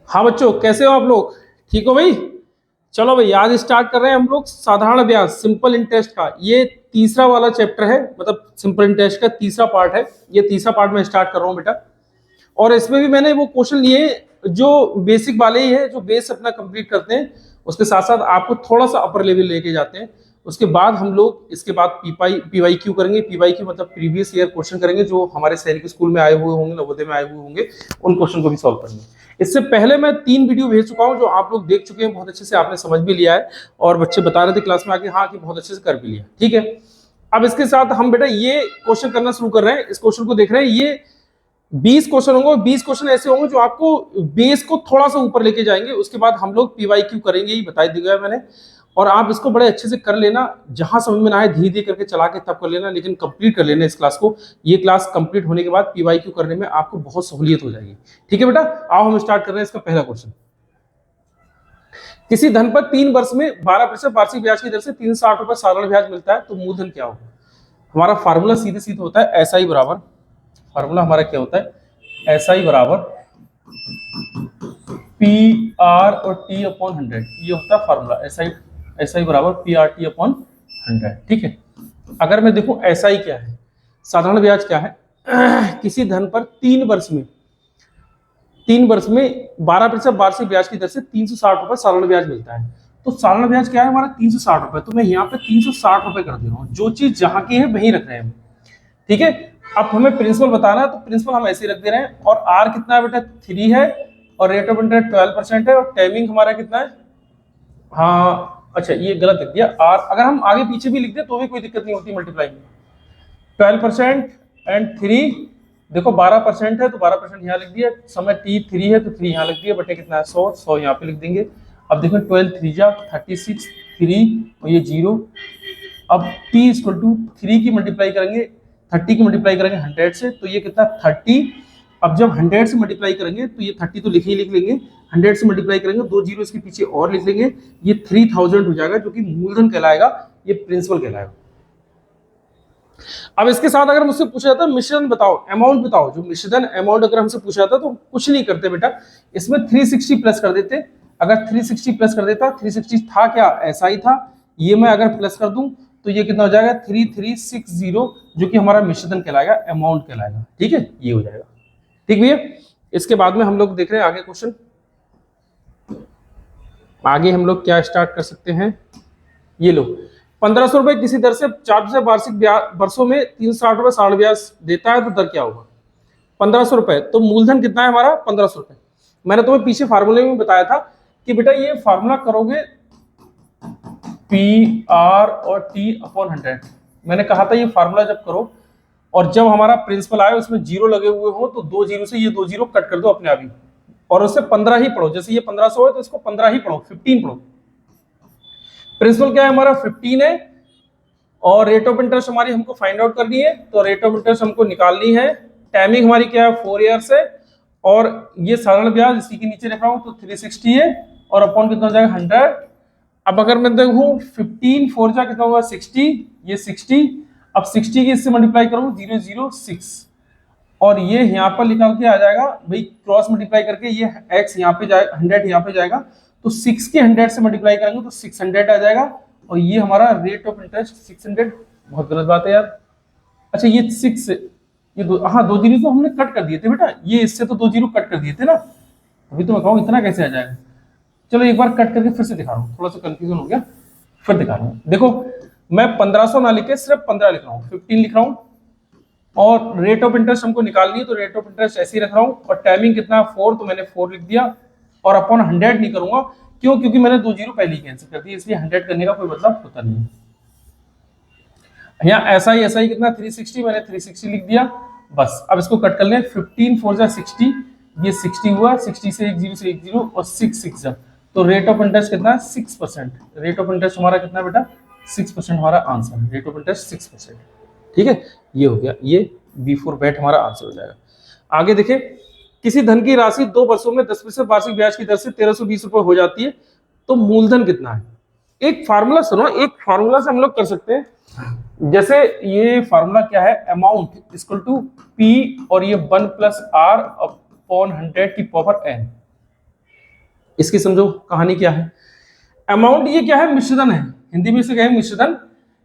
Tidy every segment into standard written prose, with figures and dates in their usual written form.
हाँ बच्चों, कैसे हो आप लोग? ठीक हो भाई? चलो भाई, आज स्टार्ट कर रहे हैं हम लोग साधारण ब्याज सिंपल इंटरेस्ट का। ये तीसरा वाला चैप्टर है, मतलब सिंपल इंटरेस्ट का तीसरा पार्ट है। ये तीसरा पार्ट मैं स्टार्ट कर रहा हूँ बेटा। और इसमें भी मैंने वो क्वेश्चन लिए जो बेसिक वाले ही है, जो बेस अपना कंप्लीट करते हैं। उसके साथ साथ आपको थोड़ा सा अपर लेवल लेके जाते हैं। उसके बाद हम लोग इसके बाद पीवाई क्यू करेंगे। पीवाई क्यू मतलब प्रीवियस ईयर क्वेश्चन करेंगे, जो हमारे सैनिक स्कूल में आए हुए होंगे, नवोदय में आए हुए होंगे, उन क्वेश्चन को भी सॉल्व करेंगे। इससे पहले मैं 3 वीडियो भेज चुका हूं, जो आप लोग देख चुके हैं, बहुत अच्छे से आपने समझ भी लिया है। और बच्चे बता रहे थे क्लास में आके हाँ कि बहुत अच्छे से कर भी लिया। ठीक है, अब इसके साथ हम बेटा ये क्वेश्चन करना शुरू कर रहे हैं। इस क्वेश्चन को देख रहे हैं, ये 20 क्वेश्चन होंगे। 20 क्वेश्चन ऐसे होंगे जो आपको बेस को थोड़ा सा ऊपर लेके जाएंगे। उसके बाद हम लोग पीवाई क्यू करेंगे, ही बता दिया मैंने। और आप इसको बड़े अच्छे से कर लेना। जहां समझ में ना आए धीरे धीरे करके चला के तब कर लेना, लेकिन कंप्लीट कर लेना इस क्लास को। ये क्लास कंप्लीट होने के बाद पीवाई क्यू करने में आपको बहुत सहूलियत हो जाएगी। ठीक है बेटा, आओ हम स्टार्ट कर रहे हैं इसका पहला क्वेश्चन। किसी धन पर 3 वर्ष में 12% वार्षिक ब्याज की दर से 360 रुपए साधारण ब्याज मिलता है, तो मूलधन क्या होगा? हमारा फार्मूला सीधे सीधे होता है एस आई बराबर, फार्मूला हमारा क्या होता है, एस आई बराबर पी आर और टी अपॉन 100। ये होता है फार्मूला एस आई बराबर पी आर टी अपॉन 100। ठीक है, अगर मैं देखूं एस आई क्या है, साधारण ब्याज क्या है, किसी धन पर 3 वर्ष में 12% वार्षिक ब्याज की दर से 360 रुपए साधारण ब्याज मिलता है। तो साधारण ब्याज क्या है हमारा, 360 रुपए। तो मैं यहाँ पे 360 रुपए कर दे रहा हूँ। जो चीज जहां की है वहीं रख रहे हैं। ठीक है, अब हमें प्रिंसिपल बताना है, तो प्रिंसिपल हम ऐसे ही रख दे रहे हैं। और आर कितना है बेटा, 3 है। और रेट ऑफ इंटरेस्ट 12% है। और टाइमिंग हमारा कितना है, हाँ अच्छा ये गलत लिख दिया आर। अगर हम आगे पीछे भी लिख दे तो भी कोई दिक्कत नहीं होती, मल्टीप्लाई में 12% एंड 3। देखो 12% है तो 12% यहाँ लिख दिया। समय टी 3 है तो 3 यहाँ लिख दिया। बटे कितना है 100 यहाँ पे लिख देंगे। अब देखो 12 3 जा 36, 3 और ये 0। अब t इक्वल टू 3 की मल्टीप्लाई करेंगे, 30 की मल्टीप्लाई करेंगे 100 से, तो ये कितना 30। अब जब 100 से मल्टीप्लाई करेंगे तो ये 30 तो लिख लेंगे। 100 से मल्टीप्लाई करेंगे, 2 जीरो इसके पीछे और लिख लेंगे। ये 3000 हो जाएगा, जो कि मूलधन कहलाएगा, ये प्रिंसिपल कहलाएगा। अब इसके साथ अगर मुझसे पूछा जाता है मिश्रण बताओ, अमाउंट बताओ, जो मिश्रण अमाउंट अगर हमसे पूछा जाता तो कुछ नहीं करते बेटा, इसमें 360 प्लस कर देते। अगर 360 प्लस कर देता, 360 था क्या, ऐसा ही था। ये मैं अगर प्लस कर दूं तो ये कितना हो जाएगा 3360, जो कि हमारा मिश्रण कहलाएगा, अमाउंट कहलाएगा। ठीक है, ये हो जाएगा। ठीक भैया, इसके बाद में हम लोग देख रहे हैं आगे क्वेश्चन। आगे हम लोग क्या स्टार्ट कर सकते हैं, ये लो 1500 रुपए किसी दर से 4% वार्षिक वर्षों में 360 रुपए साढ़ ब्याज देता है, तो दर क्या होगा? 1500 रुपए, तो मूलधन कितना है हमारा 1500 रुपए। मैंने तुम्हें पीछे फार्मूले में बताया था कि बेटा ये फार्मूला करोगे पी आर और टी अपॉन 100। मैंने कहा था ये फार्मूला जब करो और जब हमारा प्रिंसिपल आए उसमें 0 लगे हुए हो, तो 2 जीरो से ये 2 जीरो कट कर दो अपने आप ही, और उससे 15 ही पढ़ो। जैसे ये 1500 है तो इसको 15 ही पढ़ो, 15 पढ़ो। प्रिंसिपल क्या है हमारा 15 है। और रेट ऑफ इंटरेस्ट हमारी हमको फाइंड आउट करनी है, तो रेट ऑफ इंटरेस्ट हमको निकालनी है। टाइमिंग हमारी क्या है 4 ईयर्स है। और ये साधारण ब्याज इसी के नीचे लिख रहा हूं, तो 360 है। और अपॉन कितना हो जाएगा 100। अब अगर मैं देखूं 15 4 जा कितना होगा 60, ये 60। अब 60 की इससे मल्टीप्लाई करूं 006, और ये यहाँ पर निकाल के आ जाएगा भाई, क्रॉस मल्टीप्लाई करके ये x यहाँ पे जाएगा, 100 यहाँ पे जाएगा, तो 6 के 100 से मल्टीप्लाई करेंगे तो 600 आ जाएगा। और ये हमारा रेट ऑफ इंटरेस्ट 600। बहुत गलत बात है यार। अच्छा ये 6, ये हाँ 2 जीरो तो हमने कट कर दिए थे बेटा, ये इससे तो 2 जीरो कट कर दिए थे ना, अभी तो मैं कहूँ इतना कैसे आ जाएगा। चलो एक बार कट करके फिर से दिखा रहा हूँ, थोड़ा सा कंफ्यूजन हो गया, फिर दिखा रहा हूँ। देखो मैं 1500 ना लिख के सिर्फ 15 लिख रहा हूँ, 15 लिख रहा हूँ। और रेट ऑफ इंटरेस्ट हमको निकालनी है, तो रेट ऑफ इंटरेस्ट ऐसे ही रख रहा हूँ। और टाइमिंग कितना 4, तो मैंने 4 लिख दिया। और अपॉन 100 नहीं करूंगा, क्यों? क्योंकि मैंने 2 जीरो पहले ही कैंसिल कर दिया, इसलिए 100 करने का कोई मतलब होता नहीं है। यहाँ ऐसा ही कितना 360, मैंने 360 लिख दिया बस। अब इसको कट कर लें, 15 4 जा 60, ये 60 हुआ, 60 से 1 जीरो से 1 जीरो और 6 6 जा, तो रेट ऑफ इंटरेस्ट कितना है 6%। रेट ऑफ इंटरेस्ट हमारा कितना बेटा 6% हमारा आंसर है, रेट ऑफ इंटरेस्ट 6%। ठीक है, ये हो गया, ये B4 बैट हमारा आंसर हो जाएगा। आगे देखें, किसी धन की राशि 2 वर्षों में 10% वार्षिक ब्याज की दर से 1320 रुपए हो जाती है, तो मूलधन कितना है? एक फार्मूला सुनो, एक फार्मूला से हम लोग कर सकते हैं। जैसे ये फार्मूला क्या है, अमाउंट इक्वल टू पी और ये 1 प्लस आर अपॉन 100 की पावर n। इसकी समझो कहानी क्या है। अमाउंट ये क्या है, मिश्रधन है, हिंदी में इसे कहें मिश्रधन।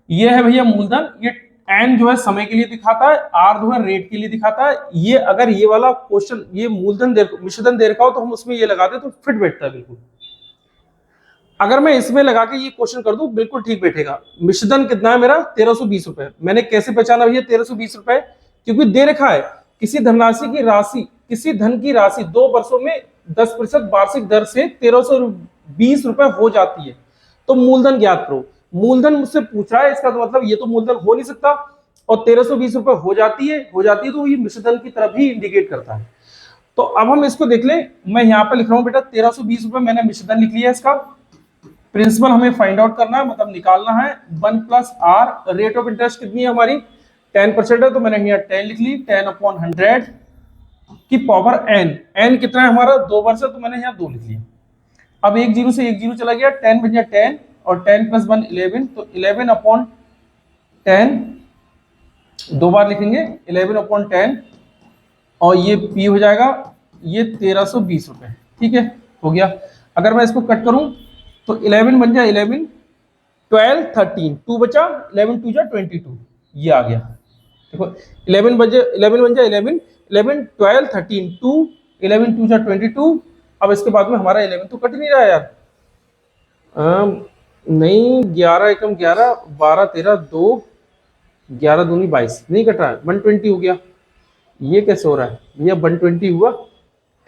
ये है भैया मूलधन, ये एन जो है समय के लिए दिखाता है, आर जो है रेट के लिए दिखाता है। ये अगर ये वाला क्वेश्चन ये मूलधन मिश्रधन दे रखा हो तो हम उसमें ये लगा दे तो फिट बैठता है बिल्कुल। अगर मैं इसमें लगा के ये क्वेश्चन कर दूं बिल्कुल ठीक बैठेगा। मिश्रधन कितना है मेरा 1320 रुपए। मैंने कैसे पहचाना भैया 1320 रुपए, क्योंकि दे रखा है किसी धनराशि की राशि, किसी धन की राशि 2 वर्षों में 10% वार्षिक दर से 1320 रुपए हो जाती है, तो मूलधन ज्ञात करो। मूलधन मुझसे पूछ रहा है, इसका तो मतलब ये तो मूलधन हो नहीं सकता, और 1320 रुपए हो जाती है तो ये मिश्रधन की तरफ ही इंडिकेट करता है। तो अब हम इसको देख लें, मैं यहाँ पे लिख रहा हूँ बेटा 1320 रुपए मैंने मिश्रधन लिख लिया। इसका प्रिंसिपल हमें फाइंड आउट करना है, मतलब निकालना है 1 plus R. Rate of interest कितनी है हमारी 10% है, तो मैंने यहाँ 10 लिख ली, 10/100 की पावर n। n कितना है हमारा 2 वर्ष है, तो मैंने यहाँ 2 लिख लिया। अब एक जीरो से एक जीरो चला गया, 10 बन गया 10 और 10 प्लस 1 11, तो 11/10 दो बार लिखेंगे 11/10 और ये p हो जाएगा ये 1320 रुपए। ठीक है, हो गया। अगर मैं इसको कट करूं तो 11 बन जाए 11, 12 13, 2 बचा, 11 2 जा 22, ये आ गया। देखो 11 बन जाए 11 बन जाए 11, 11 12 13 2, 11 2 जा 22। अब इसके बाद में हमारा 11 तो कट नहीं रहा यार, नहीं 11 एकम 11, 12 13 2, 11 दूनी 22, नहीं कट रहा है, 120 हो गया। ये कैसे हो रहा है भैया 120 हुआ,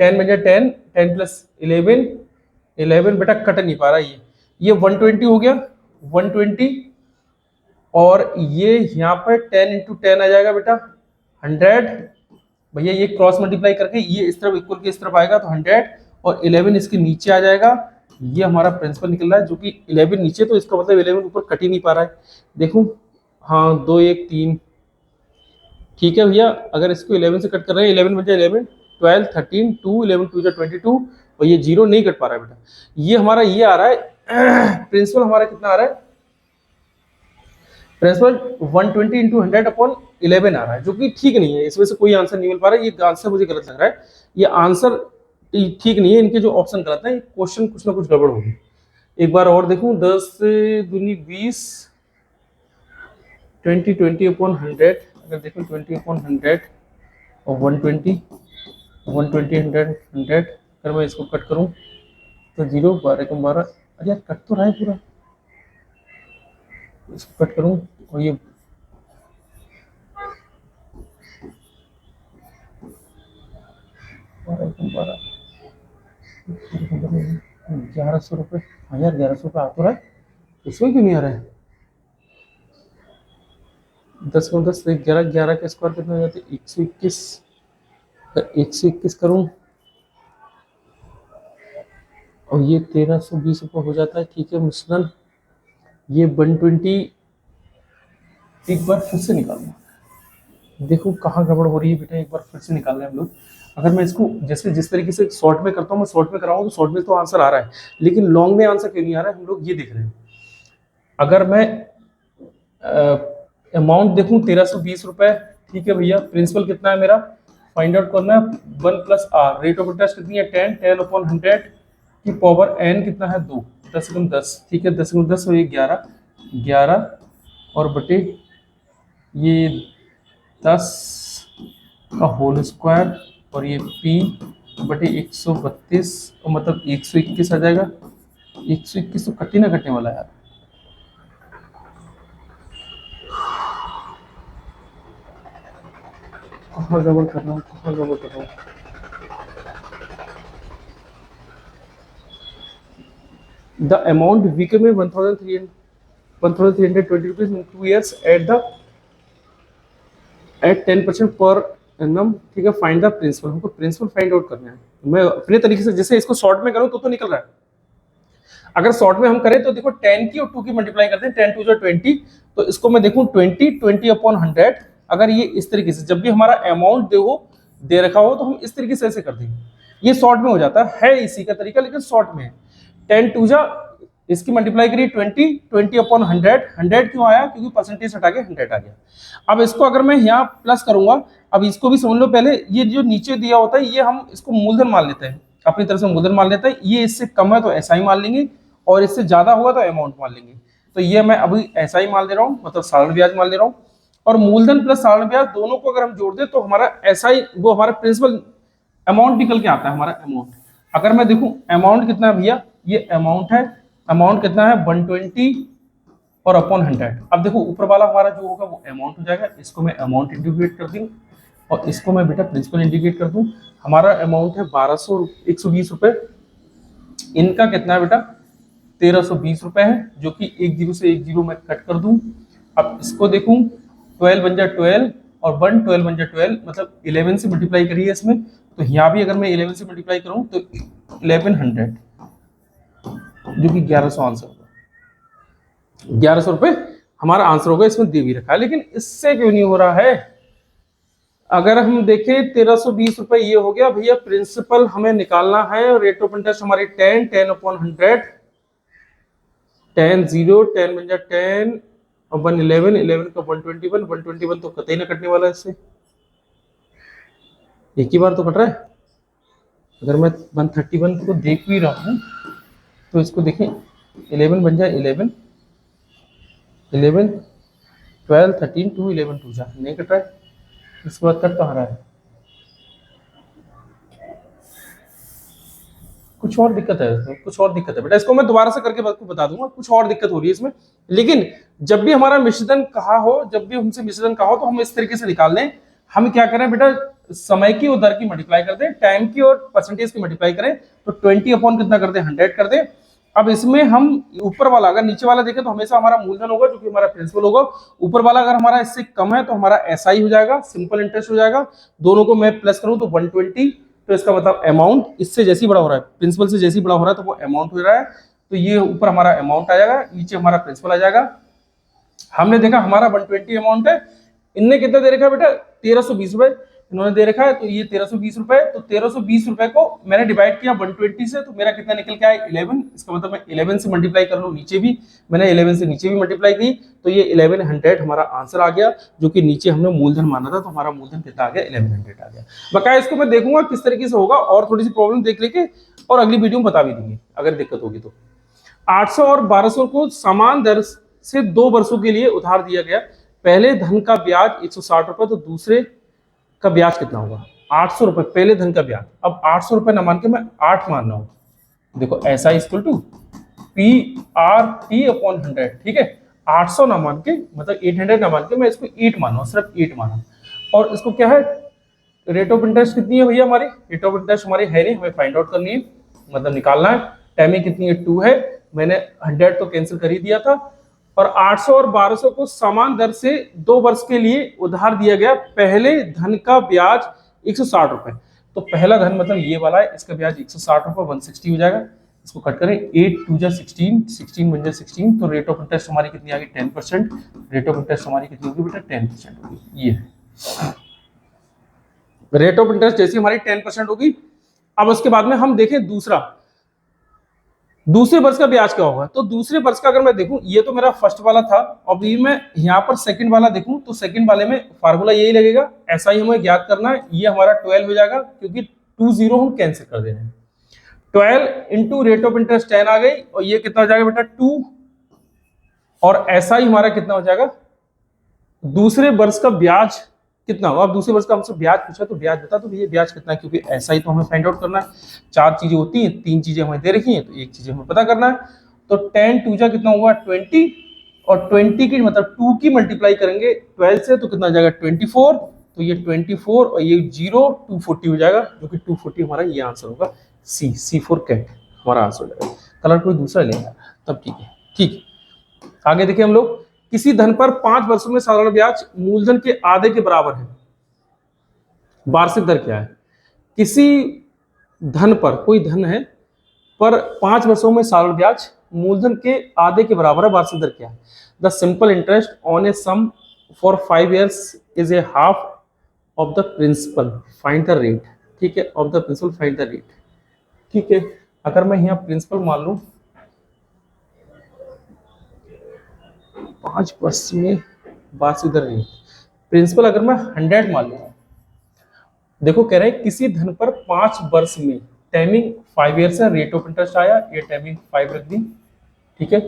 10 बन जाए 10, 10 प्लस 11 11 बेटा कट नहीं पा रहा, ये 120 हो गया 120, और ये यहाँ पर 10 इंटू 10 आ जाएगा बेटा 100। भैया ये क्रॉस मल्टीप्लाई करके ये इस तरफ इक्वल के इस तरफ आएगा तो 100, और 11 इसके नीचे आ जाएगा। ये हमारा प्रिंसिपल निकल रहा है, जो कि 11 नीचे, तो इसका मतलब 11 ऊपर कट ही नहीं पा रहा है। देखो हाँ 2 1 3, ठीक है भैया। अगर इसको 11 से कट कर रहे हैं 11 बन जाए 11, 12 13 2, 11 2 जा 22, और ये जीरो नहीं कट पा रहा है बेटा। ये हमारा ये आ रहा है प्रिंसिपल हमारा कितना आ रहा है, प्रिंसिपल 120 इंटू 100/11 आ रहा है, जो कि ठीक नहीं है। इसमें से कोई आंसर नहीं मिल पा रहा है, ये आंसर मुझे गलत लग रहा है, ये आंसर ठीक नहीं है, इनके जो ऑप्शन गलत है, क्वेश्चन कुछ ना कुछ गड़बड़ होगी। एक बार और देखूं, 10 दूनी 20, 20/100, अगर देखो 20/100 और 120 100 अगर मैं इसको कट करूं तो 0 12 कम 12, अरे यार कट तो रहा है पूरा, इसको कट करूं और ये 1100 रुपये। हाँ यार 1100 रुपये आ तो रहा है, इसमें क्यों नहीं आ रहा है। 10 को 10 11 11 के स्क्वायर कितना हो जाते हैं 121, 121 करूं और ये 1320 रुपये हो जाता है। ठीक है मिश्रण, ये 120 एक बार फिर से निकालना, देखो कहाँ गड़बड़ हो रही है बेटा, एक बार फिर से निकाल रहे हैं हम लोग। अगर मैं इसको जैसे जिस तरीके से शॉर्ट में करता हूँ, मैं शॉर्ट में कराऊँ तो शॉर्ट में तो आंसर आ रहा है, लेकिन लॉन्ग में आंसर क्यों नहीं आ रहा है, हम लोग ये देख रहे हैं। अगर मैं अमाउंट देखूं 1320 रुपए, ठीक है भैया। प्रिंसिपल कितना है मेरा फाइंड आउट करना है 1 plus R. Rate of interest कितनी है 10, 10/100 की पावर n कितना है 2, 10 गुण 10, ठीक है 10 गुण 10 और ये 11 11 और बटे ये 10 का होल स्क्वायर और ये p बटे 132, मतलब 121 आ जाएगा। 121 तो कटी ना कटने वाला यार, कहाँ गड़बड़ कर रहा हूँ, कहाँ गड़बड़ कर रहा हूँ। द अमाउंट वीके में 1320 rupees in 2 years eight 10% per annum, ठीक है। फाइंड द प्रिंसिपल, हमको प्रिंसिपल फाइंड आउट करना है। मैं अपने तरीके से जैसे इसको शॉर्ट में करूँ तो निकल रहा है। अगर शॉर्ट में हम करें तो देखो 10 की और 2 की मल्टीप्लाई करते हैं, 10 2 जो 20, तो इसको मैं देखूं 20/100। अगर ये इस तरीके से जब भी हमारा अमाउंट दे रखा हो तो हम इस तरीके से ऐसे कर देंगे, ये शॉर्ट में हो जाता है इसी का तरीका, लेकिन शॉर्ट में 10 2 जा इसकी मल्टीप्लाई करिए 20/100। 100 क्यों आया, क्योंकि परसेंटेज हटा के 100 आ गया। अब इसको अगर मैं यहाँ प्लस करूंगा, अब इसको भी समझ लो, पहले ये जो नीचे दिया होता है ये हम इसको मूलधन मान लेते हैं, अपनी तरफ से मूलधन मान लेते हैं, ये इससे कम है तो एसआई मान लेंगे, और इससे ज्यादा होगा तो अमाउंट मान लेंगे। तो ये मैं अभी एसआई मान ले रहा हूँ, मतलब साधारण ब्याज मान ले रहा हूँ, और मूलधन प्लस साधारण ब्याज दोनों को अगर हम जोड़ दें तो हमारा एसआई वो हमारा प्रिंसिपल अमाउंट निकल के आता है, हमारा अमाउंट। अगर मैं देखूं अमाउंट कितना है भैया, ये अमाउंट है, अमाउंट कितना है 120 और अपॉन 100। अब देखो ऊपर वाला हमारा जो होगा वो अमाउंट हो जाएगा, इसको मैं अमाउंट इंटीग्रेट कर दूं और इसको मैं बेटा प्रिंसिपल इंटीग्रेट कर दूं। हमारा अमाउंट है 120 रुपए, इनका कितना है बेटा 1320 रुपए है, जो कि एक जीरो से एक जीरो में कट कर दूं। अब इसको देखूं 12 बन जाए 12 और 12 बन जाए 12, मतलब 11 से मल्टीप्लाई करिए इसमें, तो यहाँ भी अगर मैं 11 से मल्टीप्लाई करूं तो 1100, जो कि 1100 आंसर होगा। 1100 रुपए हमारा आंसर होगा, इसमें दे भी रखा है, लेकिन इससे क्यों नहीं हो रहा है। अगर हम देखें 1320 रुपए ये हो गया भैया, प्रिंसिपल हमें निकालना है, रेट ऑफ इंटरेस्ट हमारी 10 अपॉन 100, 10 0 10 बन जाए 10 और 1 11 11 का 121, 121 तो कतई ना कटने वाला है, इससे एक ही बार तो कट रहा है। अगर मैं 131 को देख भी रहा हूं तो इसको देखें 11 बन जाए 11 11 12 13 2 11 2 जा नहीं कट रहा है, इसके बाद कट कहाँ रहा है, कुछ और दिक्कत है इसमें, कुछ और दिक्कत है बेटा, इसको मैं दोबारा से करके आपको बता दूंगा, कुछ और दिक्कत हो रही है इसमें। लेकिन जब भी हमारा मिश्रण कहा हो, जब भी हमसे मिश्रण कहा हो तो हम इस तरीके से निकाल लें। हम क्या करें बेटा, समय की और दर की मल्टीप्लाई कर दें, टाइम की और परसेंटेज की मल्टीप्लाई करें, तो 20 अपॉन कितना कर दें 100 कर दें। अब इसमें हम ऊपर वाला अगर नीचे वाला देखें तो हमेशा हमारा मूलधन होगा, जो कि हमारा प्रिंसिपल होगा। ऊपर वाला अगर हमारा इससे कम है तो हमारा एसआई हो जाएगा, सिंपल इंटरेस्ट हो जाएगा। दोनों को मैं प्लस करूं तो 120, तो इसका मतलब अमाउंट इससे जैसे बड़ा हो रहा है, प्रिंसिपल से जैसे बड़ा हो रहा है तो वो अमाउंट हो रहा है। तो ये ऊपर हमारा अमाउंट आ जाएगा, नीचे हमारा प्रिंसिपल आ जाएगा। हमने देखा हमारा 120 अमाउंट है, इनने कितना दे रखा है बेटा 1320 रुपए इन्होंने दे रखा है, तो ये 1320 रुपए, तो 1320 रुपए को मैंने डिवाइड किया 120 से, तो मेरा कितना निकल के आया 11। इसका मतलब मैं 11 से मल्टीप्लाई कर लूं, नीचे भी मैंने 11 से नीचे भी मल्टीप्लाई की, तो ये 1100 हमारा आंसर आ गया, जो कि नीचे हमने मूलधन माना था, तो हमारा मूलधन कितना आ गया 1100 आ गया। बकाया इसको मैं देखूंगा किस तरीके से होगा, और थोड़ी सी प्रॉब्लम देख लेके और अगली वीडियो में बता भी देंगे अगर दिक्कत होगी तो। 800 और 1200 को समान दर से 2 वर्षों के लिए उधार दिया गया, पहले धन का ब्याज 160 रुपए, तो दूसरे का ब्याज कितना होगा 800 रुपए, पहले धन का ब्याज। अब 800 रुपए ना मान के मैं 8 मान रहा हूं, देखो ऐसा इक्वल टू PRT अपॉन 100, ठीक है। 800 ना मान के मतलब 800 ना मान के मैं इसको 8 मान रहा हूं, सिर्फ 8 माना। और इसको क्या है, रेट ऑफ इंटरेस्ट कितनी है भैया हमारी, रेट ऑफ इंटरेस्ट हमारी है नहीं, हमें फाइंड आउट करनी है, मतलब निकालना है। टाइमिंग कितनी है 2 है, मैंने 100 तो कैंसिल कर ही दिया था। और 800 और 1200 को समान दर से 2 वर्ष के लिए उधार दिया गया, पहले धन का ब्याज 160 रुपए, तो पहला धन मतलब ये वाला है, इसका ब्याज 160 रुपए 160 हो जाएगा। इसको कट करें 8 2 जा 16, 16 बन जाए 16, तो रेट ऑफ इंटरेस्ट हमारी कितनी आ गई 10%। रेट ऑफ इंटरेस्ट हमारी कितनी होगी बेटा 10% होगी, ये है रेट ऑफ इंटरेस्ट जैसी हमारी 10% होगी। अब उसके बाद में हम देखें दूसरे वर्ष का ब्याज क्या होगा, तो दूसरे वर्ष का अगर मैं देखूं, ये तो मेरा फर्स्ट वाला था, अभी मैं यहाँ पर सेकंड वाला देखूं तो सेकंड वाले में फार्मूला यही लगेगा, ऐसा ही हमें ज्ञात करना है। ये हमारा 12 हो जाएगा, क्योंकि 2 0 हम कैंसिल कर दे रहे हैं। 12 इंटू रेट ऑफ इंटरेस्ट 10 आ गई, और ये कितना हो जाएगा बेटा 2, और ऐसा ही हमारा कितना हो जाएगा दूसरे वर्ष का ब्याज कितना होगा। अब दूसरे वर्ष का हमसे ब्याज पूछा तो ब्याज बता, तो ये ब्याज कितना है, क्योंकि ऐसा ही तो हमें फाइंड आउट करना है। 4 चीजें होती हैं, 3 चीजें हमें दे रखी हैं, तो 1 चीज हमें पता करना है। तो 10 2 जा कितना हुआ 20, और 20 की मतलब 2 की मल्टीप्लाई करेंगे 12 से, तो कितना हो जाएगा 24, तो ये 24 और ये 0 240 हो जाएगा, जो कि 240 हमारा ये आंसर होगा, C फॉर कैट हमारा आंसर हो जाएगा। कलर कोई दूसरा लेगा तब ठीक है। ठीक है, आगे देखिए हम लोग, किसी धन पर 5 वर्षों में साधारण ब्याज मूलधन के आधे के बराबर है, वार्षिक दर क्या है। किसी धन पर, कोई धन है पर 5 वर्षों में साधारण ब्याज मूलधन के आधे के बराबर है, वार्षिक दर क्या है। The simple interest on a sum for 5 years is a half of the principal, find the rate, ठीक है, of the principal find the rate, ठीक है। अगर मैं यहाँ प्रिंसिपल मान लूं 5 वर्ष में वार्षिक दर रेट, प्रिंसिपल अगर मैं 100 मान लूँ, देखो कह रहे हैं किसी धन पर 5 वर्ष में टाइमिंग 5 ईयर से रेट ऑफ इंटरेस्ट आया, ये टाइमिंग 5 रख दी, ठीक है।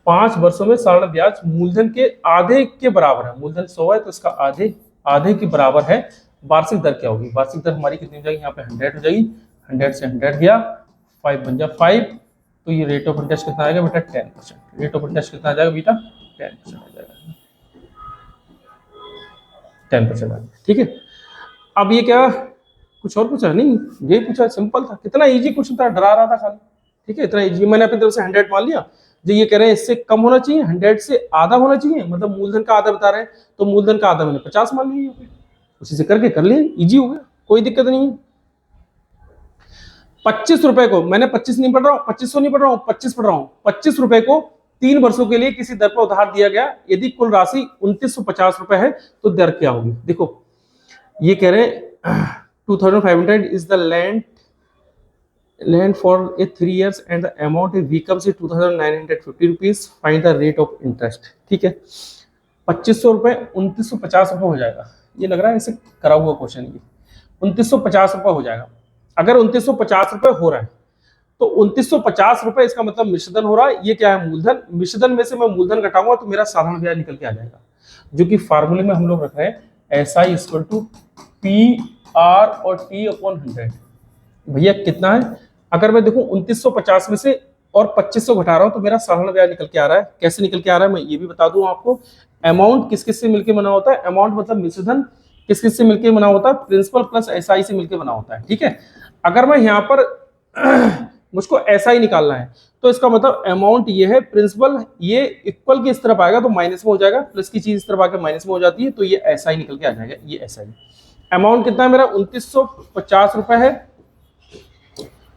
5 वर्षों में साधारण ब्याज मूलधन के आधे के बराबर है, मूलधन 100 है तो इसका आधे आधे के बराबर है। वार्षिक दर क्या होगी, वार्षिक दर हमारी कितनी हो जाएगी, यहाँ पे 100 हो जाएगी, 100 से 100 गया, 5 बन जाए 5, तो ये रेट ऑफ इंटरेस्ट कितना आएगा बेटा 10%। रेट ऑफ इंटरेस्ट कितना आ जाएगा बेटा 10% आ जाएगा, 10% आ जाएगा, ठीक है। अब ये क्या कुछ और पूछा नहीं, ये पूछा, सिंपल था, कितना इजी क्वेश्चन था, डरा रहा था खाली, ठीक है। इतना इजी, मैंने अपनी तरफ से 100 मान लिया। जो ये कह रहे हैं इससे कम होना चाहिए, 100 से आधा होना चाहिए, मतलब मूलधन का आधा बता रहे हैं, तो मूलधन का आधा मैंने 50 मान लिया, उसी से करके कर लिए, इजी हो गया, कोई दिक्कत नहीं है। 25 रुपए को, मैंने 25 नहीं पढ़ रहा हूँ, 2500 नहीं पढ़ रहा हूँ, 25 पढ़ रहा हूँ, 25 रुपए को 3 वर्षों के लिए किसी दर पर उधार दिया गया, यदि कुल राशि 2950 रुपए है तो दर क्या होगी। देखो ये कह रहे हैं 2500 is the land for a 3 years and the amount becomes 2950 rupees, find the rate of interest, ठीक है। 2500 रुपए 2950 रुपए हो जाएगा, ये लग रहा है ऐसे करा हुआ क्वेश्चन, ये 2950 रुपए हो जाएगा। अगर 2950 रुपए हो रहा है तो 2950 रुपए इसका मतलब मिश्रधन हो रहा है, ये क्या है मूलधन, मिश्रधन में से मैं मूलधन घटाऊंगा तो मेरा साधारण ब्याज निकल के आ जाएगा, जो कि फार्मूले में हम लोग रख रहे हैं SI इक्वल टू PR और T/100। भैया कितना है, अगर मैं देखूं 2950 में से और 2500 घटा रहा हूं तो मेरा साधारण ब्याज निकल के आ रहा है। कैसे निकल के आ रहा है मैं ये भी बता दूं आपको। अमाउंट किस किस से मिलकर बना होता है, अमाउंट मतलब मिश्रधन किस किस से मिलकर बना होता है, प्रिंसिपल प्लस SI से मिलकर बना होता है, ठीक है। अगर मैं यहाँ पर मुझको SI निकालना है तो इसका मतलब अमाउंट ये है, प्रिंसिपल ये इक्वल की इस तरफ आएगा तो माइनस में हो जाएगा, प्लस की चीज इस तरफ आकर माइनस में हो जाती है, तो ये SI निकल के आ जाएगा, ये SI। अमाउंट कितना है मेरा 2950 रुपए है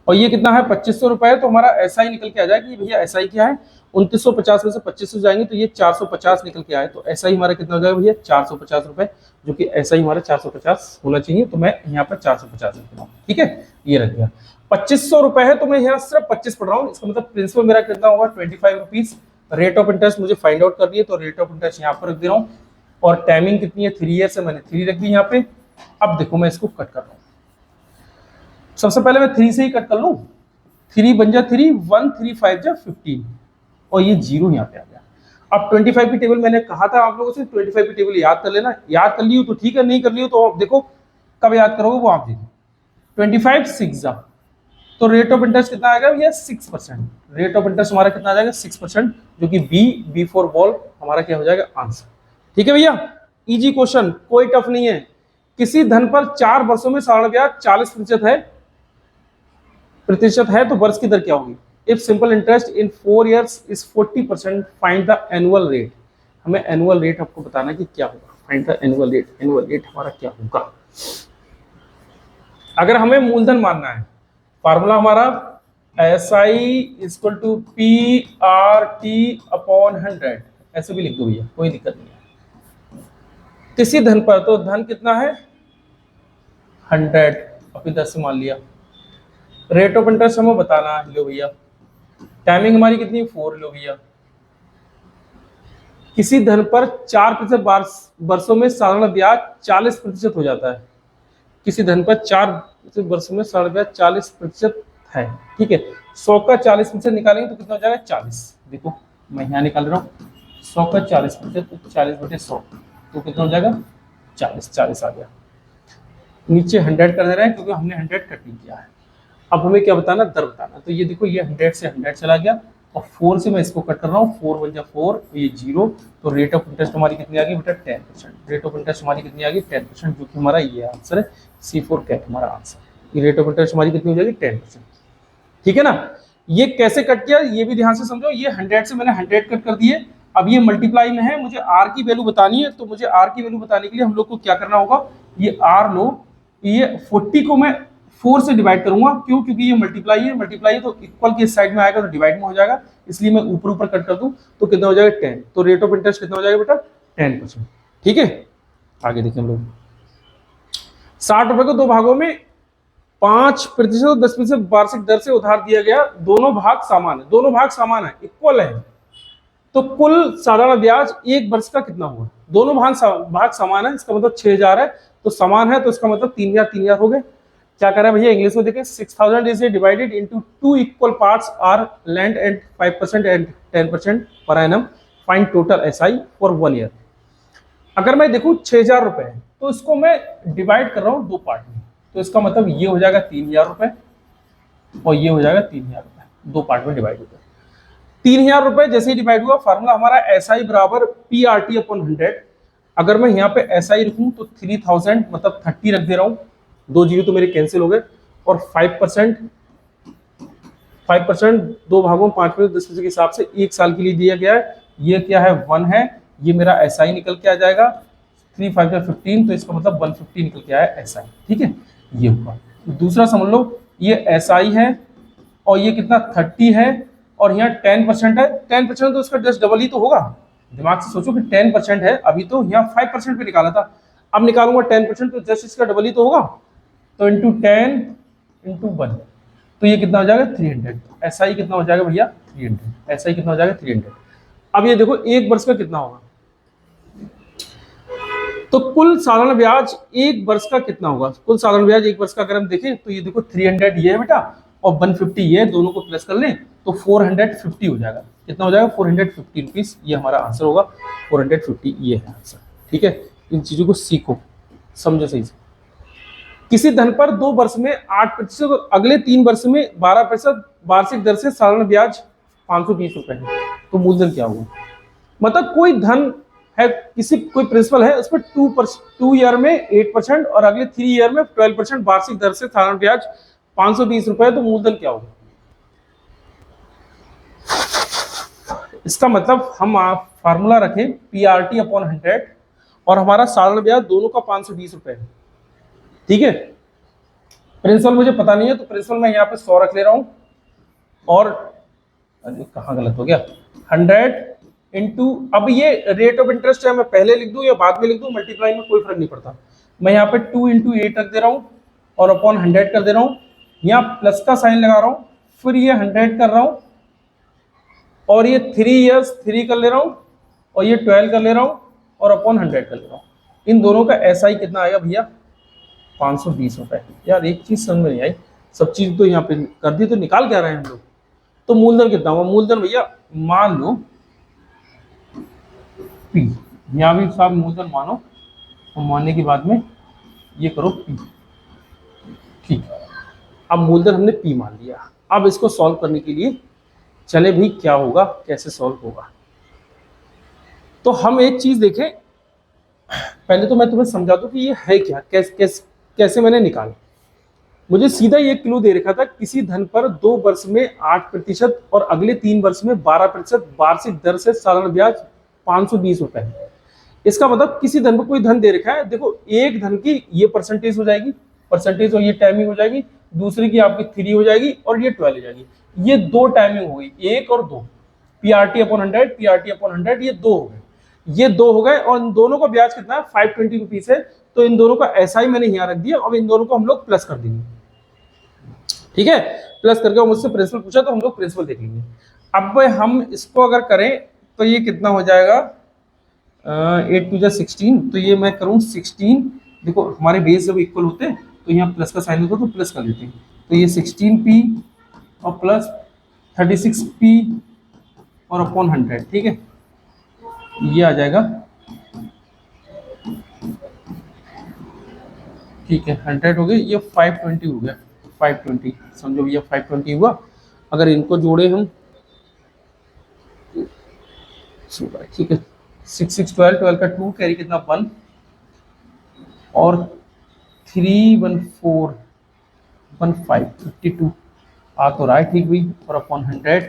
और ये कितना है 2500 रुपए है, तो हमारा SI निकल के आ जाएगा। भैया SI क्या है, 2950 में से 2500 जाएंगे तो ये 450 निकल के आए, तो SI हमारा कितना हो जाएगा भैया 450 रुपए, जो कि SI हमारा 450 होना चाहिए, तो मैं यहाँ पर 450 लिख रहा हूँ, ठीक है। ये रख गया 2500 रुपए है तो मैं यहाँ सिर्फ 25 पढ़ रहा हूँ, इसका मतलब प्रिंसिपल मेरा कितना होगा 25 रुपीज। रेट ऑफ इंटरेस्ट मुझे फाइंड आउट कर दिए, तो रेट ऑफ इंटरेस्ट यहाँ पर रख दे रहा हूँ, और टाइमिंग कितनी है 3 ईयर से मैंने 3 रख दी यहाँ पे। अब देखो मैं इसको कट कर रहा हूँ, सबसे पहले मैं 3 से ही कट कर लूँ, 3 बन जा 3, 1 3 5 जा 15 और ये 0 यहाँ पे आ गया। अब 25 की टेबल मैंने कहा था आप लोगों से 25 की टेबल याद कर लेना, याद कर लियो तो ठीक है, नहीं कर लियो तो आप देखो कब याद करोगे वो आप देखो। 25 6 जा, तो रेट ऑफ इंटरेस्ट कितना आएगा भैया 6%। रेट ऑफ इंटरेस्ट हमारा कितना आ जाएगा 6%, जो कि बी फॉर बॉल हमारा क्या हो जाएगा आंसर, ठीक है भैया। इजी क्वेश्चन, कोई टफ नहीं है। किसी धन पर 4 वर्षों में साधारण ब्याज 40% है तो वर्ष की दर क्या होगी। If simple interest in 4 years is 40%, find the annual rate. हमें एनुअल रेट आपको बताना है कि क्या होगा, find the annual rate. Annual rate हमारा क्या होगा, अगर हमें मूलधन मानना है, फार्मूला हमारा SI इक्वल टू PRT/100, ऐसे भी लिख दो भैया, कोई दिक्कत नहीं है। किसी धन पर, तो धन कितना है 100, अपनी तरफ से मान लिया। रेट ऑफ इंटरेस्ट हमें बताना है, लो भैया। टाइमिंग हमारी कितनी 4, लो भैया। किसी धन पर 4% वर्षों में साधारण ब्याज 40% हो जाता है। किसी धन पर 4 वर्षों में साधारण ब्याज 40% है, ठीक है। 100 का 40% निकालेंगे तो कितना हो जाएगा 40। देखो मैं यहाँ निकाल रहा हूँ 100 का 40%, तो 40/100 तो कितना हो जाएगा 40 आ गया। नीचे 100 कर दे रहे हैं क्योंकि हमने 100 कट नहीं किया है। अब हमें क्या बताना, दर बताना, तो ये देखो ये 100 से 100 चला गया और 4 से मैं इसको कट कर रहा हूँ, 4 बन जा 4, ये 0, तो रेट ऑफ इंटरेस्ट हमारी कितनी आ गई बेटा 10%। रेट ऑफ इंटरेस्ट हमारी कितनी आ गई 10%, जो कि हमारा ये आंसर है, C4 कैट हमारा आंसर। ये रेट ऑफ इंटरेस्ट हमारी कितनी हो जाएगी 10%, ठीक है ना। ये कैसे कट किया ये भी ध्यान से समझो। ये 100 से मैंने 100 कट कर दिए, अब ये मल्टीप्लाई में है, मुझे R की वैल्यू बतानी है, तो मुझे R की वैल्यू बताने के लिए हम लोग को क्या करना होगा, ये R लो, ये 40 को मैं 4 से डिवाइड करूंगा, क्यों, क्योंकि ये मल्टीप्लाई है तो इक्वल की साइड में आएगा तो डिवाइड में हो जाएगा, इसलिए मैं ऊपर कट कर दूं तो कितना हो जाएगा 10। तो रेट ऑफ इंटरेस्ट कितना हो जाएगा बेटा 10%, ठीक है। आगे देखिए हम लोग 60 रुपए को 2 भागों में 5% और 10% वार्षिक दर से उधार दिया गया, दोनों भाग समान है, दोनों भाग समान है, इक्वल है, तो कुल साधारण ब्याज 1 वर्ष का कितना हुआ। दोनों भाग समान है, इसका मतलब 6000 है, तो समान है तो इसका मतलब 3000 हो गए। क्या कर रहा है भैया इंग्लिश में देखें, 6000 is divided into 2 equal parts are land and 5% and 10% per annum, find total S फॉर 1 ईयर। अगर मैं देखूं 6000 रुपए है तो इसको मैं डिवाइड कर रहा हूं 2 पार्ट में, तो इसका मतलब ये हो जाएगा 3000 रुपए और ये हो जाएगा 3000 रुपए, 2 पार्ट में डिवाइड होगा। 3000 रुपए जैसे ही डिवाइड हुआ, फार्मूला हमारा एसआई बराबर पी आर टी अपॉन 100। अगर मैं यहाँ पे एसआई रखूं तो 3000 मतलब 30 रख दे रहा हूँ, 2 जीरो तो मेरे कैंसिल हो गए, और 5% 2 भागों 5 में 10 के हिसाब से 1 साल के लिए दिया गया है। ये क्या है 1 है, ये मेरा एसआई निकल के आ जाएगा 3 5 15, तो इसका मतलब 150 निकल के आया एसआई। ठीक है, ये हुआ। दूसरा समझ लो, ये एसआई है और ये कितना 30 है और यहाँ 10% है। 10% तो इसका जस्ट डबल ही तो होगा, दिमाग से सोचो कि 10% है, अभी तो यहाँ 5% पे निकाला था, अब निकालूंगा 10% तो जस्ट इसका डबल ही तो होगा, तो इंटू 10 इंटू 1, तो ये कितना हो जाएगा 300। एसआई कितना हो जाएगा भैया 300, एसआई कितना हो जाएगा 300। अब ये देखो 1 वर्ष का कितना होगा, तो कुल सालाना ब्याज 1 वर्ष का कितना होगा, कुल सालाना ब्याज 1 वर्ष का अगर हम देखें तो ये देखो 300 ये है बेटा और 150 ये है, दोनों को प्लस कर लें तो 450 हो जाएगा। कितना हो जाएगा 450 रुपीज, ये हमारा आंसर होगा 450, ये है आंसर। ठीक है, इन चीजों को सीखो, समझो सही से। किसी धन पर 2 वर्ष में 8% और अगले 3 वर्ष में 12% वार्षिक दर से सालाना ब्याज 520 रुपए है, तो मूलधन क्या होगा। मतलब कोई धन है, किसी कोई प्रिंसिपल है, उस पर 2 ईयर में 8% और अगले 3 ईयर में 12% वार्षिक दर से सालाना ब्याज 520 रुपए, तो मूलधन क्या होगा। इसका मतलब हम फार्मूला रखें पी आर टी अपॉन 100 और हमारा सालाना ब्याज दोनों का 520 रुपए है। ठीक है, प्रिंसिपल मुझे पता नहीं है तो प्रिंसिपल मैं यहाँ पे 100 रख ले रहा हूं, और कहाँ गलत हो गया 100 इंटू, अब ये रेट ऑफ इंटरेस्ट है, मैं पहले लिख दूं या बाद में लिख दूं, मल्टीप्लाई में कोई फर्क नहीं पड़ता। मैं यहाँ पे 2 इंटू 8 रख दे रहा हूँ और अपॉन 100 कर दे रहा हूँ, यहाँ प्लस का साइन लगा रहा हूँ, फिर ये 100 कर रहा हूँ और ये 3 ईयर्स 3 कर ले रहा हूँ और ये 12 कर ले रहा हूँ और अपॉन 100 कर ले रहा हूँ। इन दोनों का एसआई कितना आएगा भैया 520 रुपए। यार एक चीज समझ में नहीं आई, सब चीज तो यहाँ पे कर दी, तो निकाल क्या रहे हैं हम लोग, तो मूलधन कितना हुआ, मूलधन भैया मान लो पी, यहाँ भी साहब मूलधन मानो और मानने के बाद में ये करो पी। ठीक है, अब मूलधन हमने पी मान लिया। अब इसको सॉल्व करने के लिए चले भाई क्या होगा, कैसे सॉल्व होगा। तो हम एक चीज देखें, पहले तो मैं तुम्हें समझा दूं कि ये है क्या, कैसे मैंने निकाला। मुझे सीधा ये क्लू दे रखा था, किसी धन पर 2 वर्ष में 8% और अगले 3 वर्ष में 12% वार्षिक दर से सालाना ब्याज 520 रुपए है। इसका मतलब किसी धन पर कोई धन दे रखा है, देखो एक धन की ये परसेंटेज हो जाएगी, परसेंटेज और ये टाइमिंग हो जाएगी, दूसरी की आपकी 3 हो जाएगी और ये 12 हो जाएगी। ये 2 टाइमिंग हो गई, 1 और 2, पीआरटी अपॉन 100 पीआरटी अपॉन 100, ये 2 हो गए, ये 2 हो गए, और इन दोनों का ब्याज कितना है 520 रुपीज है, तो इन दोनों का एसआई मैंने यहाँ रख दिया। अब इन दोनों को हम लोग प्लस कर देंगे। ठीक है, प्लस करके मुझसे प्रिंसिपल पूछा तो हम लोग प्रिंसिपल देख लेंगे। अब हम इसको अगर करें तो ये कितना हो जाएगा 8 टू 16, तो ये मैं करूँ 16, देखो हमारे बेस जब इक्वल होते हैं तो यहाँ प्लस का साइन होता है तो प्लस कर देते हैं, तो ये 16p और प्लस 36p और अपॉन 100। ठीक है, ये आ जाएगा, ठीक है 100 हो गए, ये 520 हो गया, 520 समझो भैया 520 हुआ। अगर इनको जोड़े हम, ठीक है 6 6 12, 12 का 2 कैरी कितना 1 और 3 1 4 1 5 52 आ तो रहा है ठीक भी, और अपॉन 100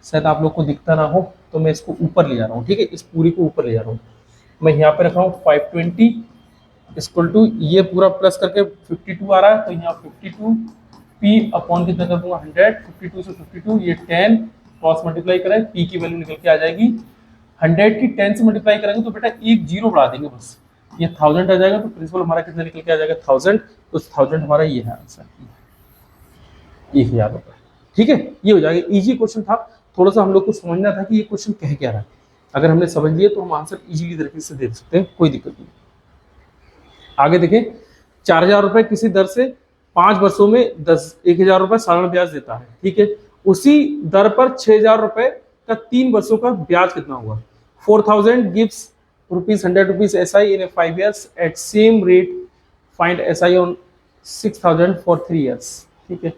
शायद आप लोग को दिखता ना हो तो मैं इसको ऊपर ले जा रहा हूँ। ठीक है, इस पूरी को ऊपर ले जा रहा हूँ, मैं यहाँ पे रख रहा हूँ 520 इक्वल टू, ये पूरा प्लस करके 52 आ रहा है, तो यहाँ 52 p अपॉन कितना कर दूंगा 100, 52 से 52 ये 10 क्रॉस मल्टीप्लाई करें, p की वैल्यू निकल के आ जाएगी 100 की 10 से मल्टीप्लाई करेंगे तो बेटा एक जीरो बढ़ा देंगे बस, ये 1000 आ जाएगा, तो प्रिंसिपल हमारा कितना निकल के आ जाएगा 1000, तो 1000 हमारा ये है आंसर 1000 रुपये। ठीक है, ये हो जाएगा। इजी क्वेश्चन था, थोड़ा सा हम लोग को समझना था कि ये क्वेश्चन कह क्या रहा है। अगर हमने समझ लिया तो हम आंसर इजीली तरीके से दे सकते हैं, कोई दिक्कत नहीं। आगे देखें, 4000 रुपए किसी दर से 5 वर्षों में 1,000 रुपए सालाना ब्याज देता है, ठीक है। उसी दर पर 6,000 रुपए का 3 वर्षों का ब्याज कितना हुआ? 4,000 gives ₹100 SI in a 5 years at same rate. Find SI on 6,000 for 3 years, ठीक है।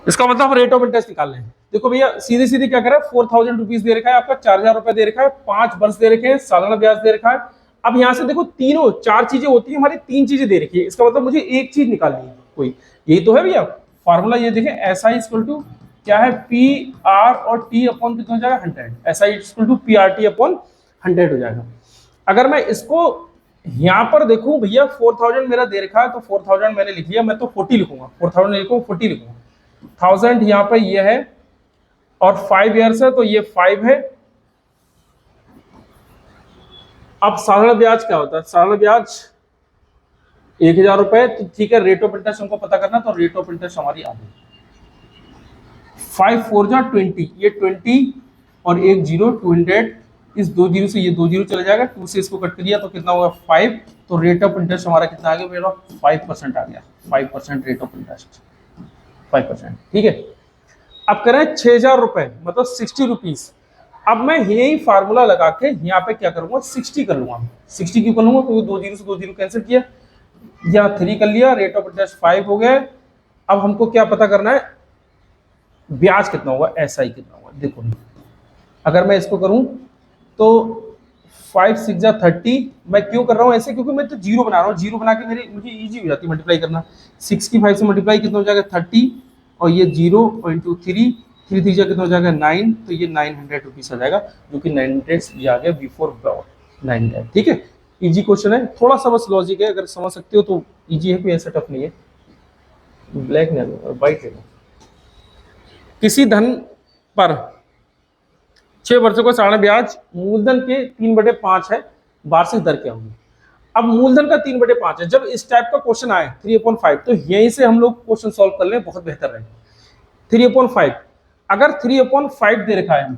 इसका मतलब रेट ऑफ इंटरेस्ट निकालना है। देखो भैया सीधे सीधे क्या करें, 4,000 दे रखा है आपका, 4,000 रुपए दे रखा है, 5 वर्ष दे रखे हैं, सालाना ब्याज दे रखा है। अब यहां से देखो तीनों 4 चीजें होती है हमारी, 3 चीजें दे रखी है, इसका मतलब मुझे एक चीज निकालनी है कोई, यही तो है भैया फॉर्मूला। ये देखें SI इक्वल टू क्या है, PR और T अपॉन कितना हो जाएगा 100, SI equal to PRT upon 100 हो जाएगा। अगर मैं इसको यहां पर देखूं भैया 4,000 मेरा दे रखा है, तो 4,000 मैंने लिख लिया, मैं तो 40 लिखूंगा, 4,000 लिखूंगा 40 लिखूंगा, 1000 यहाँ पे ये है और 5 ईयर्स है तो ये 5 है। अब सालाना ब्याज क्या होता है, सालाना ब्याज 1,000 रुपए, तो ठीक है। रेट ऑफ इंटरेस्ट हमको पता करना, तो रेट ऑफ इंटरेस्ट हमारी आ गई 5 4 जा 20, ये 20 और एक 0 200, इस 2 जीरो से ये 2 जीरो चला जाएगा, 2 से इसको कट कर दिया तो कितना होगा 5, तो रेट ऑफ इंटरेस्ट हमारा कितना आ गया मेरा 5% आ गया, 5% रेट ऑफ इंटरेस्ट 5%, ठीक है। अब करें 6,000 रुपए मतलब 60 रुपीज। अब मैं यही फार्मूला लगा के यहाँ पे क्या करूंगा 60 कर लूंगा, 60 क्यों कर लूंगा क्योंकि 2 जीरो से 2 जीरो कैंसिल किया, यहाँ 3 कर लिया, रेट ऑफ इंटरेस्ट 5 हो गया। अब हमको क्या पता करना है, ब्याज कितना होगा, SI कितना होगा। देखो अगर मैं इसको करूं तो 5 6 जा 30, मैं क्यों कर रहा हूं ऐसे, क्योंकि मैं तो जीरो बना रहा हूं, जीरो बना के मुझे इजी हो जाती है मल्टीप्लाई करना। 6 की 5 से मल्टीप्लाई कितना हो जाएगा 30, और ये 0 इंटू 3 3 जा कितना हो जाएगा 9, तो ये 900 रुपीज आ जाएगा, जो कि 900 ये आ गया बिफोर 900, ठीक है। इजी क्वेश्चन है, थोड़ा सा बस लॉजिक है, अगर समझ सकते हो तो इजी है, कोई ऐसा टफ नहीं है। ब्लैक नहीं लो, व्हाइट ले लो। किसी धन पर 6 वर्षों का सालाना ब्याज मूलधन के 3/5 है, वार्षिक दर क्या होगी। अब मूलधन का 3/5 है, जब इस टाइप का क्वेश्चन आए 3/5, तो यहीं से हम लोग क्वेश्चन सॉल्व कर लें, बहुत बेहतर रहे। 3/5, अगर 3/5 दे रखा है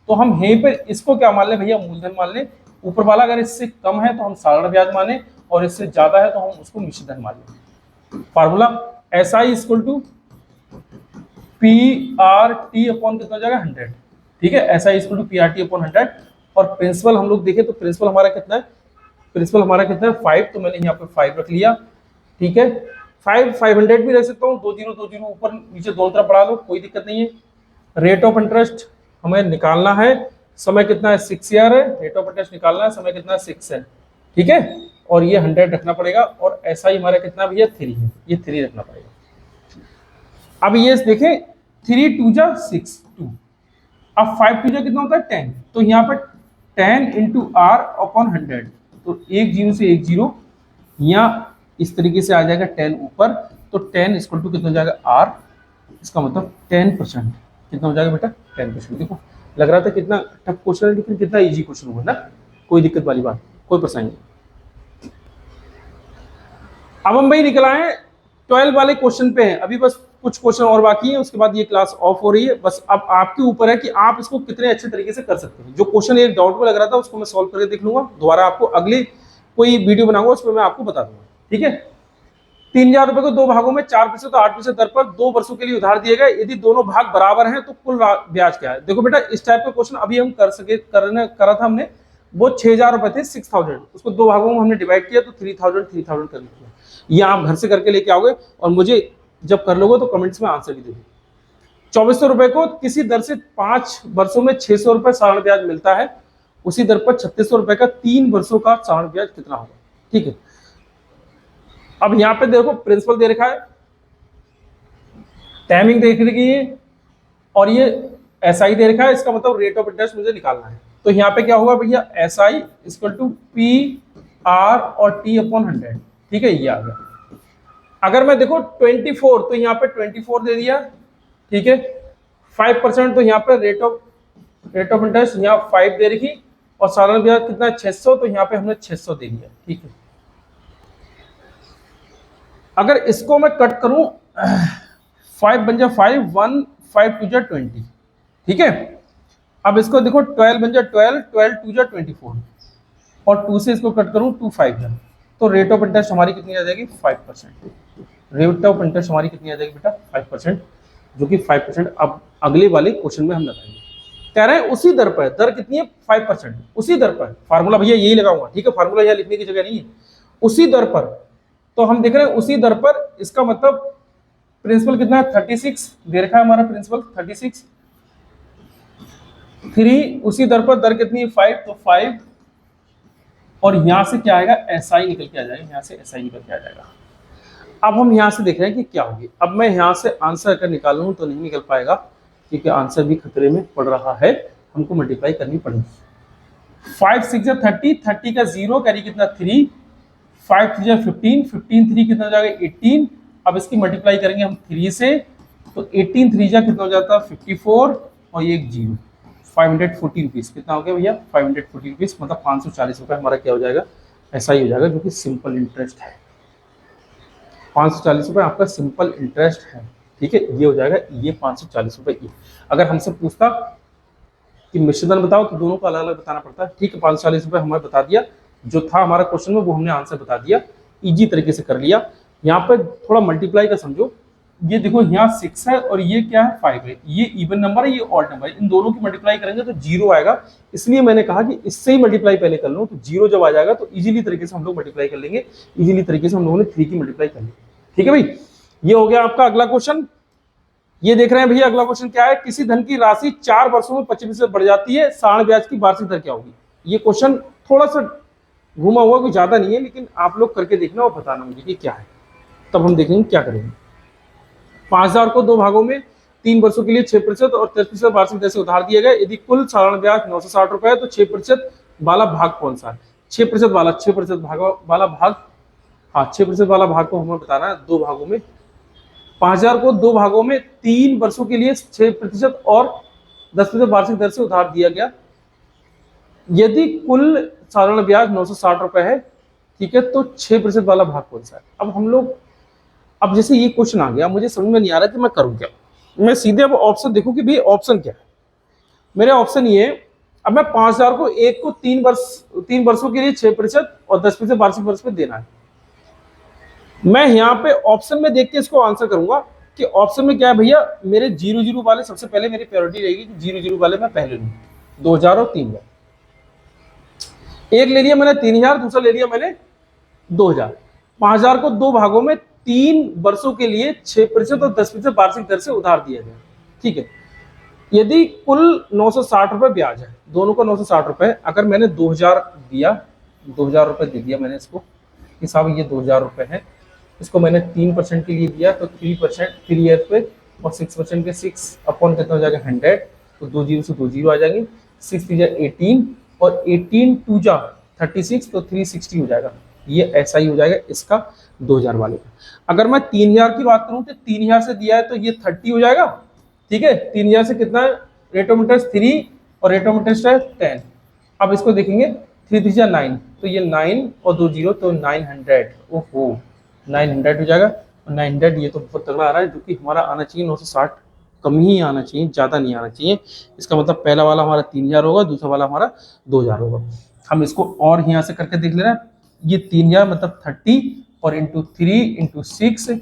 तो हम यहीं पर इसको क्या मान लें भैया, मूलधन मान लें। ऊपर वाला अगर इससे कम है तो हम सालाना ब्याज माने, और इससे ज्यादा है तो हम उसको मिश्र धन मान लें। Formula SI equal to PRT upon कितना हो जाएगा 100, ठीक है। SI equal to PRT upon 100, और प्रिंसिपल हम लोग देखें तो प्रिंसिपल हमारा कितना है, प्रिंसिपल हमारा कितना है 5, तो मैंने यहाँ पे 5 रख लिया, ठीक है। 500 भी रख सकता हूँ, 2 जीरो ऊपर नीचे दोनों तरफ बढ़ा लो, कोई दिक्कत नहीं है। रेट ऑफ इंटरेस्ट हमें निकालना है, समय कितना है 6 ईयर है, रेट ऑफ इंटरेस्ट निकालना है, समय कितना है 6 है, ठीक है। और ये 100 रखना पड़ेगा, और SI हमारा कितना भैया 3 है, ये 3 रखना पड़ेगा। अब ये देखें 3 2 जा 6 2, अब 5 2 जा कितना होता है 10, तो यहाँ पर 10 इंटू R अपॉन 100, तो एक जीरो से एक जीरो, यहाँ इस तरीके से आ जाएगा 10 ऊपर, तो 10 इक्वल टू कितना हो जाएगा R, इसका मतलब 10%, कितना हो जाएगा बेटा 10%। देखो लग रहा था कितना टफ क्वेश्चन है, लेकिन कितना इजी क्वेश्चन हुआ ना, कोई दिक्कत वाली बात, कोई परेशानी नहीं। अब हम भाई निकल आए 12 वाले क्वेश्चन पे हैं, अभी बस कुछ क्वेश्चन और बाकी है, उसके बाद ये क्लास ऑफ हो रही है। बस अब आपके ऊपर है कि आप इसको कितने अच्छे तरीके से कर सकते हैं। जो क्वेश्चन एक डाउट में लग रहा था उसको मैं सॉल्व करके देख लूंगा, दोबारा आपको अगली कोई वीडियो बनाऊंगा उसमें मैं आपको बता दूंगा, ठीक है। 3,000 रुपए को 2 भागों में 4% और 8% दर पर 2 वर्षों के लिए उधार दिए गए, यदि दोनों भाग बराबर हैं तो कुल ब्याज क्या है। देखो बेटा इस टाइप का क्वेश्चन अभी हम करा था हमने, वो 6,000 रुपए थे 6,000, उसको 2 भागों में हमने डिवाइड किया तो 3,000 कर लिया। ये आप घर से करके लेके आओगे, और मुझे जब कर लोगे तो कमेंट्स में आंसर भी दे दो। 2,400 रुपए को किसी दर से 5 वर्षों में 600 रुपए सालाना ब्याज मिलता है, उसी दर पर 3,600 रुपए का 3 वर्षों का सालाना ब्याज कितना होगा, ठीक है। अब यहाँ पे देखो प्रिंसिपल दे रखा है, टाइमिंग देख रखी है, और ये SI दे रखा है, इसका मतलब रेट ऑफ इंटरेस्ट मुझे निकालना है। तो यहाँ पे क्या होगा भैया SI इक्वल टू PR और T अपॉन 100, ठीक है, ये आ गया। अगर मैं देखो 24, तो यहाँ पे 24 दे दिया, ठीक है। 5% तो यहाँ पे रेट ऑफ इंटरेस्ट यहाँ 5 दे रखी, और सालाना ब्याज कितना 600, तो यहाँ पे हमने 600 दे दिया, ठीक है। अगर इसको मैं कट करूं 5 बन जा 5 1 5 2 जा 20, ठीक है। अब इसको देखो 12 बन जा 12 12 2 जा 24, और 2 से इसको कट करूं 2 5 जा, तो रेट ऑफ इंटरेस्ट हमारी कितनी आ जाएगी 5%। रेट ऑफ इंटरेस्ट हमारी कितनी आ जाएगी बेटा 5%, जो कि 5% अब अगले वाले क्वेश्चन में हम लगाएंगे। कह रहे हैं उसी दर पर, दर कितनी है 5%, उसी दर पर, फार्मूला भैया यही लगाऊंगा, ठीक है, फार्मूला यहाँ लिखने की जगह नहीं है, उसी दर पर। तो हम देख रहे हैं उसी दर पर, इसका मतलब प्रिंसिपल कितना है 36 दे रखा है हमारा प्रिंसिपल 36, 3 उसी दर पर, दर कितनी है 5, तो 5, और यहां से क्या आएगा एसआई निकल के आ जाएगा, यहां से एसआई निकल के आ जाएगा। अब हम यहां से देख रहे हैं कि क्या होगी। अब मैं यहां से आंसर अगर निकालूं तो नहीं निकल पाएगा, क्योंकि आंसर भी खतरे में पड़ रहा है, हमको मल्टीप्लाई करनी पड़ेगी। 5 6 30, 30 का 0 कैरी कितना 3, 5 3 15, 15 3 कितना हो जाएगा 18। अब इसकी मल्टीप्लाई करेंगे हम 3 से, तो 18 3 जा कितना हो जाता है 54, और ये एक 0, 540 रुपीज़ कितना हो गया भैया 540 रुपीज़, मतलब 540 रुपये हमारा क्या हो जाएगा ऐसा ही हो जाएगा, जो कि सिंपल इंटरेस्ट है। 540 रुपये आपका सिंपल इंटरेस्ट है, ठीक है, ये हो जाएगा ये 540 रुपये की। अगर हमसे पूछता कि मिश्रधन बताओ तो दोनों को अलग अलग बताना पड़ता है, ठीक है, 540 रुपये हमें बता दिया, जो था हमारा क्वेश्चन में वो हमने आंसर बता दिया, इजी तरीके से कर लिया। यहाँ पे थोड़ा मल्टीप्लाई का समझो, ये देखो यहाँ 6 है और ये क्या है 5 है, ये इवन नंबर है, ये ऑड नंबर है, इन दोनों की मल्टीप्लाई करेंगे तो 0 आएगा, इसलिए मैंने कहा कि इससे ही मल्टीप्लाई पहले कर लो, तो 0 जब आ जाएगा तो इजीली तरीके से हम लोग मल्टीप्लाई कर लेंगे, इजीली तरीके से हम लोगों ने 3 की मल्टीप्लाई कर ली, ठीक है भाई। ये हो गया आपका अगला क्वेश्चन। ये देख रहे हैं भैया अगला क्वेश्चन क्या है, किसी धन की राशि 4 वर्षों में 25% बढ़ जाती है, साढ़ ब्याज की वार्षिक दर क्या होगी। ये क्वेश्चन थोड़ा सा घुमा हुआ, कोई ज्यादा नहीं है, लेकिन आप लोग करके देखना और बताना मुझे कि क्या है, तब हम देखेंगे क्या करेंगे। 5000 को 2 भागों में 3 वर्षों के लिए 6% और 13% वार्षिक दर से उधार दिया गया, यदि कुल साधारण ब्याज 960 रुपए है तो 6% वाला भाग कौन सा है। 6% वाला 6% भाग वाला भाग, हाँ 6% वाला भाग को हमें बताना है 2 भागों में। 5000 को 2 भागों में 3 वर्षों के लिए 6% और 10% वार्षिक दर से उधार दिया गया, यदि कुल साधारण ब्याज 960 रुपए है, ठीक है, तो 6% वाला भाग कौन सा है। अब हम लोग, अब जैसे ये क्वेश्चन आ गया, मुझे समझ में नहीं आ रहा कि मैं करूं क्या, मैं सीधे अब ऑप्शन देखूं कि भाई ऑप्शन क्या है। मेरे ऑप्शन ये, अब मैं 5000 को एक को 3 वर्षों के लिए 6% और 10% वार्षिक वर्ष पे देना है। मैं यहाँ पे ऑप्शन में देख के इसको आंसर करूंगा कि ऑप्शन में क्या है भैया, मेरे 0 वाले सबसे पहले मेरी प्रायोरिटी रहेगी कि 0 वाले मैं पहले लूँ, 2000 और 3000। एक ले लिया मैंने 3000, दूसरा ले लिया मैंने 2000। 5000 को 2 भागों में 3 वर्षों के लिए 6% और 10% वार्षिक दर से उधार दिया गया, ठीक है, यदि कुल 960 रुपए ब्याज है, दोनों का 960 रुपए, अगर मैंने 2000 दिया, 2000 रुपए दे दिया मैंने इसको, हिसाब ये 2000 रुपए है, इसको मैंने 3% के लिए दिया, तो 3% 3 ईयर पे, और 6% के 6 अपॉन कितना हो जाएगा 100, तो 2 जीरो से 2 जीरो आ जाएंगे, 6 3 18, और 18 2 जा 36, तो 360 हो जाएगा, ये ऐसा ही हो जाएगा इसका 2000 वाले का। अगर मैं 3000 की बात करूं तो 3000 से दिया है तो ये 30 हो जाएगा, ठीक है, 3000 से कितना है, रेट ऑफ इंटरेस्ट 3 और रेट ऑफ इंटरेस्ट है 10। अब इसको देखेंगे 3 3 जा 9, तो ये 9 और 2 जीरो, तो 900, ओहो 900 हो जाएगा, और 900 ये तो बहुत तगड़ा आ रहा है, जो कि हमारा आना चाहिए 960, कम ही आना चाहिए, ज़्यादा नहीं आना चाहिए। इसका मतलब पहला वाला हमारा 3000 होगा, दूसरा वाला हमारा 2000 होगा। हम इसको और यहाँ से करके देख ले रहे हैं, ये 3000 मतलब 30 और इंटू 3 इंटू 6,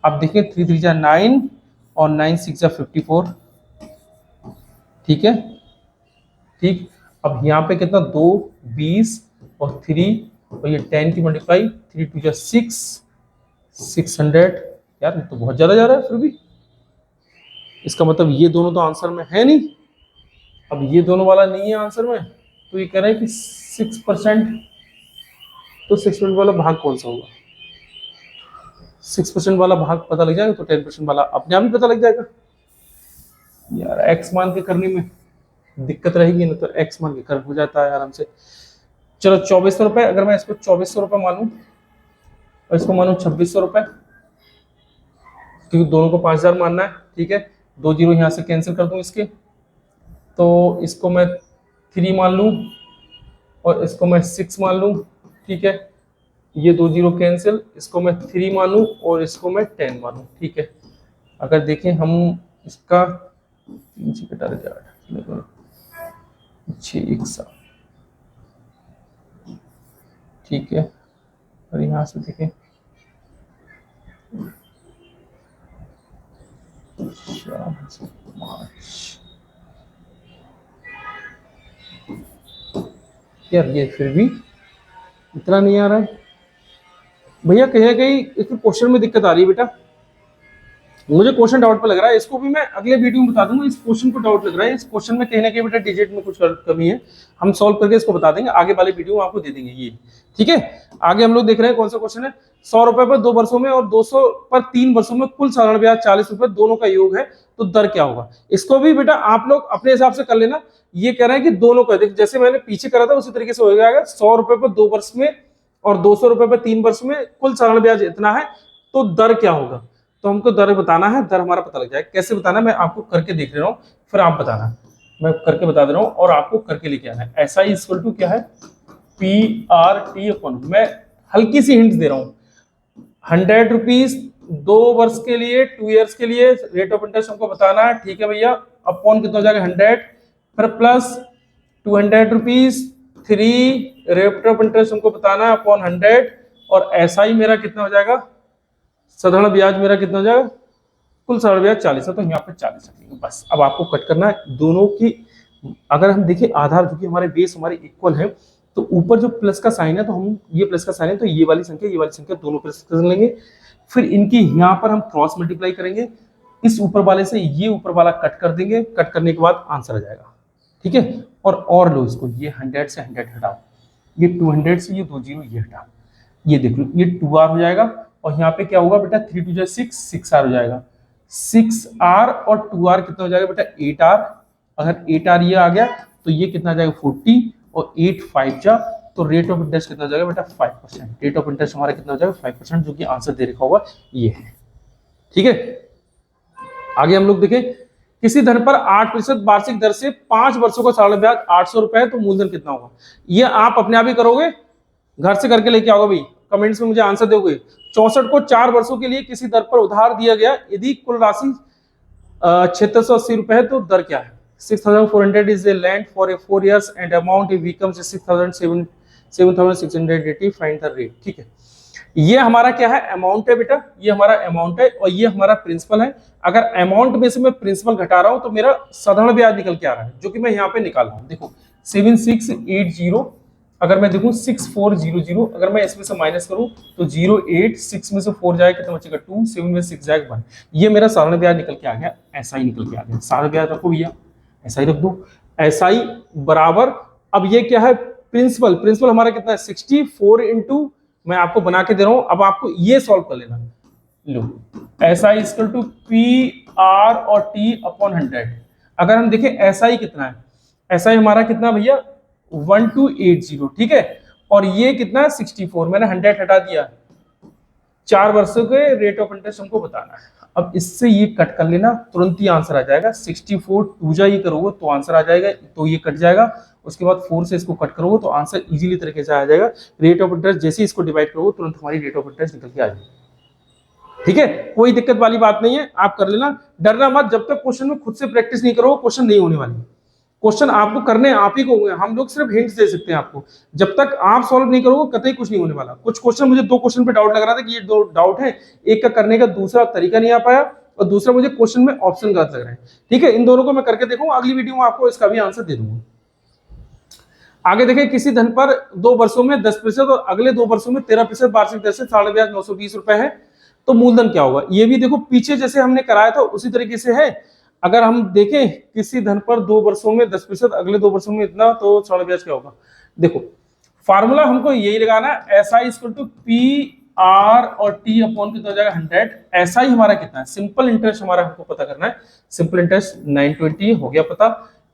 अब देखिए 3 3 जा 9 और 9 6 जा 54, ठीक है, ठीक। अब यहाँ पे कितना 2 20 और 3 और ये 10 की मल्टीप्लाई, 3 2 जा 6, 600, यार ये तो बहुत ज्यादा जा रहा है, फिर भी इसका मतलब ये दोनों तो आंसर में है नहीं, अब ये दोनों वाला नहीं है आंसर में, तो ये कह रहा है कि 6%, तो 6% वाला भाग कौन सा होगा, 6% वाला भाग पता लग जाएगा तो 10% वाला अपने आप ही पता लग जाएगा। यार एक्स मान के करने में दिक्कत रहेगी ना, तो एक्स मान के कर हो जाता है आराम से। चलो 2400 रुपए, अगर मैं इसको 2400 रुपए मानूं और इसको मानूं 2600 रुपए, क्योंकि दोनों को 5000 मानना है, ठीक है, 2 जीरो यहाँ से कैंसिल कर दूं इसके, तो इसको मैं 3 मान लूं और इसको मैं 6 मान लूं, ठीक है, ये 2 जीरो कैंसिल, इसको मैं 3 मानूं और इसको मैं 10 मानूं, ठीक है। अगर देखें हम इसका 3 से घटा 6 1 7, ठीक है, और यहाँ से देखें यार, ये फिर भी इतना नहीं आ रहा है भैया। कहीं ना कहीं इसमें क्वेश्चन में दिक्कत आ रही है बेटा। मुझे क्वेश्चन डाउट पे लग रहा है, इसको भी मैं अगले वीडियो में बता दूंगा। इस क्वेश्चन को डाउट लग रहा है, इस क्वेश्चन में कहीं ना कहीं बेटा डिजिट में कुछ कमी है। हम सॉल्व करके इसको बता देंगे, आगे वाले वीडियो में आपको दे देंगे ये। ठीक है, आगे हम लोग देख रहे हैं कौन सा क्वेश्चन है। 100 रुपए पर 2 वर्षों में और 200 पर 3 वर्षों में कुल साधारण ब्याज 40 रुपए, दोनों का योग है तो दर क्या होगा। इसको भी बेटा आप लोग अपने हिसाब से कर लेना। ये कह रहे हैं कि दोनों का, जैसे मैंने पीछे करा था उसी तरीके से हो जाएगा। 100 रुपए पर 2 वर्ष में और 200 रुपए पर 3 वर्ष में कुल साधारण ब्याज इतना है तो दर क्या होगा। तो हमको दर बताना है, दर हमारा पता लग जाएगा। कैसे बताना है मैं आपको करके देख रहा हूँ, फिर आप बताना। मैं करके बता दे रहा हूँ और आपको करके लेके आना है। ऐसा ही इक्वल टू क्या है, पी आर टी अपॉन, मैं हल्की सी हिंट दे रहा हूँ। 100 रुपीज 2 वर्ष के लिए, 2 ईयर्स के लिए रेट ऑफ इंटरेस्ट हमको बताना है। ठीक है भैया, अपॉन कितना हो जाएगा 100, फिर plus 200 rupees 3 rate of interest हमको बताना है अपॉन 100, और ऐसा ही मेरा कितना हो जाएगा, साधारण ब्याज मेरा कितना हो जाएगा, कुल साधारण ब्याज 40 है, तो यहाँ पे 40 रखेंगे बस। अब आपको कट करना है दोनों की। अगर हम देखें आधार, क्योंकि हमारे बेस हमारे इक्वल है, तो ऊपर जो प्लस का साइन है, तो हम ये प्लस का साइन है तो ये वाली संख्या दोनों प्लस कर लेंगे। फिर इनकी यहाँ पर हम क्रॉस मल्टीप्लाई करेंगे, इस ऊपर वाले से ये ऊपर वाला कट कर देंगे। कट करने के बाद आंसर आ जाएगा। ठीक है, और लो इसको, ये 100 से 100 हटाओ, ये 200 से ये 2 जीरो ये हटाओ, ये देख लो ये 2r हो जाएगा। और यहाँ पे क्या होगा बेटा, 3 2 6r हो जाएगा। 6r और 2r कितना हो जाएगा बेटा, 8r। अगर 8r ये आ गया तो ये कितना आ जाएगा 40, और 8 5 जा, तो रेट ऑफ इंटरेस्ट कितना हो जाएगा बेटा 5%। रेट ऑफ इंटरेस्ट हमारा कितना हो जाएगा 5%, जो कि आंसर दे रखा होगा ये है। ठीक है, आगे हम लोग देखें। किसी धन पर 8% वार्षिक दर से 5 वर्षों का साधारण ब्याज 800 रुपए है तो मूलधन कितना होगा। ये आप अपने आप ही करोगे, घर से करके लेके आओगे भाई, कमेंट्स में मुझे आंसर दोगे। 64 को 4 वर्षों के लिए किसी दर पर उधार दिया गया, यदि कुल राशि 7680 रुपए है तो दर क्या है। 6400 is a lent for a 4 years and amount it becomes 7680, find the rate। ठीक है, ये हमारा क्या है, अमाउंट है बेटा, ये हमारा अमाउंट है और ये हमारा प्रिंसिपल है। अगर अमाउंट में से मैं प्रिंसिपल घटा रहा हूं तो मेरा साधारण ब्याज निकल के आ रहा है, जो कि मैं यहाँ पे निकाल रहा हूँ। देखो 7680, अगर मैं देखूं 6400, अगर मैं इसमें से माइनस करूं तो 08, 6 में से 4 जाएगा कितना बचेगा 2, 7 में 6 जाएगा 1। ये मेरा साधारण ब्याज निकल के आ गया, ऐसा ही निकल के आ गया। साधारण ब्याज रखो भैया, ऐसा ही रख दो, ऐसा ही बराबर। अब ये क्या है, प्रिंसिपल, प्रिंसिपल हमारा कितना है 64 इंटू, मैं आपको बना के दे रहा हूं, अब आपको ये सॉल्व कर लेना। लो, ऐसा ही इक्वल टू पी आर और टी अपॉन 100। अगर हम देखें ऐसा ही कितना है, ऐसा ही हमारा कितना भैया 1280। ठीक है, और ये कितना है 64, मैंने 100 हटा दिया। 4 वर्षों के रेट ऑफ इंटरेस्ट हमको बताना है। अब इससे ये कट कर लेना, तुरंत ही आंसर आ जाएगा। 64 2 जा ये करोगे तो आंसर आ जाएगा, तो ये कट जाएगा। उसके बाद 4 से इसको कट करोगे तो आंसर इजीली तरीके से आ जाएगा। रेट ऑफ इंटरेस्ट जैसे इसको डिवाइड करोगे तुरंत हमारी रेट ऑफ इंटरेस्ट निकल के आ जाएगी। ठीक है, कोई दिक्कत वाली बात नहीं है, आप कर लेना, डरना मत। जब तक क्वेश्चन में खुद से प्रैक्टिस नहीं करोगे क्वेश्चन नहीं होने वाली। क्वेश्चन आपको करने आप ही को होंगे, हम लोग सिर्फ हिंट्स दे सकते हैं आपको। जब तक आप सॉल्व नहीं करोगे कतई कुछ नहीं होने वाला। कुछ क्वेश्चन मुझे 2 क्वेश्चन पे डाउट लग रहा था कि ये 2 डाउट है, एक का करने का दूसरा तरीका नहीं आ पाया, और दूसरा मुझे क्वेश्चन में ऑप्शन गलत लग रहे हैं। ठीक है, इन दोनों को मैं करके देखूंगा, अगली वीडियो में आपको इसका भी आंसर दे दूंगा। आगे देखें, किसी धन पर 2 वर्षों में 10% और अगले 2 वर्षों में 13% वार्षिक दर से साधारण ब्याज 920 रुपए है तो मूलधन क्या होगा। ये भी देखो पीछे जैसे हमने कराया था उसी तरीके से है। अगर हम देखें किसी धन पर 2 वर्षों में 10%, अगले 2 वर्षों में इतना, तो साधारण ब्याज क्या होगा। देखो फार्मूला हमको यही लगाना है, S I equal to P R और टी अपॉन कितना हो जाएगा 100। ऐसा ही हमारा कितना है, सिंपल इंटरेस्ट हमारा हमको पता करना है। सिंपल इंटरेस्ट 920 हो गया पता।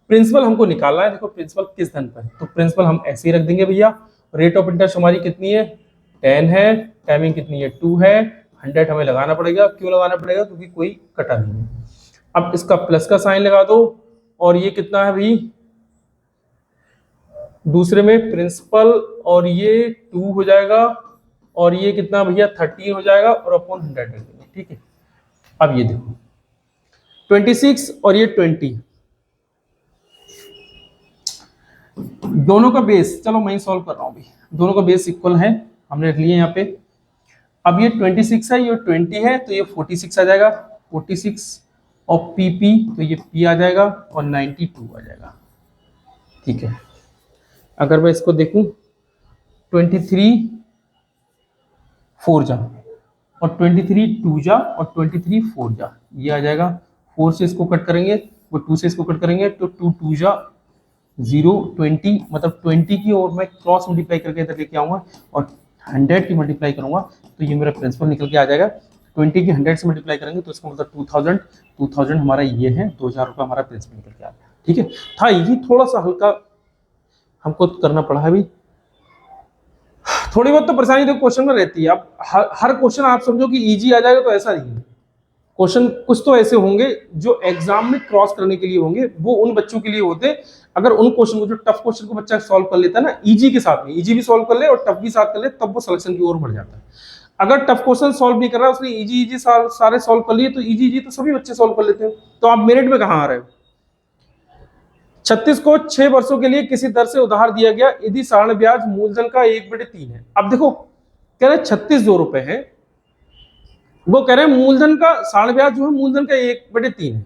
प्रिंसिपल हमको निकालना है, देखो प्रिंसिपल किस धन पर है, तो प्रिंसिपल हम ऐसे ही रख देंगे भैया। रेट ऑफ इंटरेस्ट हमारी कितनी है 10 है, टाइमिंग कितनी है 2 है, 100 हमें लगाना पड़ेगा। क्यों लगाना पड़ेगा, क्योंकि कोई कटा नहीं है। अब इसका प्लस का साइन लगा दो, और ये कितना है भाई दूसरे में प्रिंसिपल, और ये 2 हो जाएगा, और ये कितना भैया 13 हो जाएगा, और अपॉन 100 रख देंगे। ठीक है, अब ये देखो 26 और ये 20, दोनों का बेस, चलो मैं ही सॉल्व कर रहा हूं भाई, दोनों का बेस इक्वल है। हमने रख लिए यहाँ पे। अब ये 26 है, ये 20 है, तो ये 46 आ जाएगा, 46 और PP तो ये P आ जाएगा और 92 आ जाएगा। ठीक है, अगर मैं इसको देखूं 23 4 जा और 23 2 जा और 23 4 जा, ये आ जाएगा। 4 से इसको कट करेंगे, वो 2 से इसको कट करेंगे तो 2 2 जा 0, 20 मतलब 20 की और मैं क्रॉस मल्टीप्लाई करके इधर लेके आऊंगा और 100 की मल्टीप्लाई करूंगा तो ये मेरा प्रिंसिपल निकल के आ जाएगा। 20 की 100 से मल्टीप्लाई करेंगे तो इसका मतलब 2000 हमारा ये है, 2000 रुपये हमारा प्रिंसिपल निकल के आ गया। ठीक है, था इजी, थोड़ा सा हल्का हमको करना पड़ा है अभी, थोड़ी बहुत तो परेशानी तो क्वेश्चन में रहती है। अब हर क्वेश्चन आप समझो कि इजी आ जाएगा तो ऐसा नहीं है। क्वेश्चन कुछ तो ऐसे होंगे जो एग्जाम में क्रॉस करने के लिए होंगे, वो उन बच्चों के लिए होते हैं अगर उन क्वेश्चन को, जो टफ क्वेश्चन को बच्चा सॉल्व कर लेता है ना इजी के साथ में, इजी भी सॉल्व कर ले और टफ भी साथ कर ले, तब वो सिलेक्शन की ओर बढ़ जाता है। अगर टफ क्वेश्चन सॉल्व नहीं कर रहा, उसने इजी सारे सॉल्व कर लिए, तो इजी तो सभी बच्चे सॉल्व कर लेते हैं। तो आप मेरिट में कहाँ आ रहे हो? 36 को 6 वर्षों के लिए किसी दर से उधार दिया गया यदि साधारण ब्याज मूलधन का 1/3 है। अब देखो कह रहे 36 रुपए है, वो कह रहे हैं मूलधन का साधारण ब्याज जो है मूलधन का 1/3 है।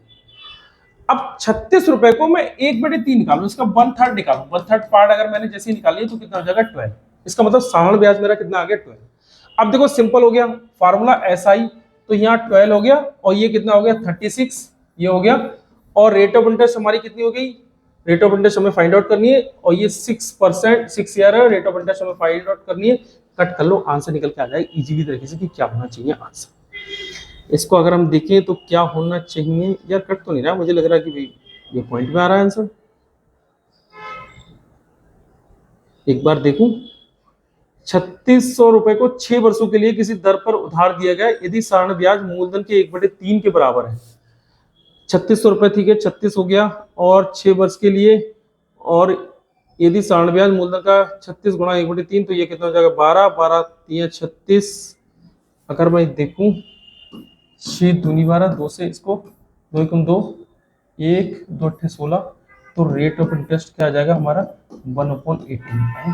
अब 36 रुपए को मैं 1/3 निकालू, इसका 1/3 निकालू, 1/3 पार्ट अगर मैंने जैसे निकाली तो कितना हो जाएगा 12। इसका मतलब साधारण ब्याज मेरा कितना आ गया 12। अब देखो सिंपल हो गया, फार्मूला SI, तो यहाँ 12 हो गया और ये कितना हो गया 36, ये हो गया। और रेट ऑफ इंटरेस्ट हमारी कितनी हो गई, रेट ऑफ इंटरेस्ट हमें फाइंड आउट करनी है और ये 6%, 6 ईयर है, रेट ऑफ इंटरेस्ट हमें फाइंड आउट करनी है। कट कर लो, आंसर निकल के आ जाएगा इजीली तरीके से कि क्या होना चाहिए आंसर। इसको अगर हम देखें तो क्या होना चाहिए, यार कट तो नहीं रहा, मुझे लग रहा है कि भाई ये पॉइंट में आ रहा है आंसर। एक बार देखूं, 3600 रुपए को 6 वर्षों के लिए किसी दर पर उधार दिया गया यदि साधारण ब्याज मूलधन के 1/3 के बराबर है। 3600 रुपए, ठीक है, 36 हो गया और 6 वर्ष के लिए, और यदि साधारण ब्याज मूलधन का 36 गुणा 1/3 तो ये कितना हो जाएगा 12, 12 3 36। अगर मैं देखूं 6 दूनी 12, 2 से इसको 2 एकम 2, 1 2 8 16, तो रेट ऑफ इंटरेस्ट क्या आ जाएगा हमारा 1/18 है।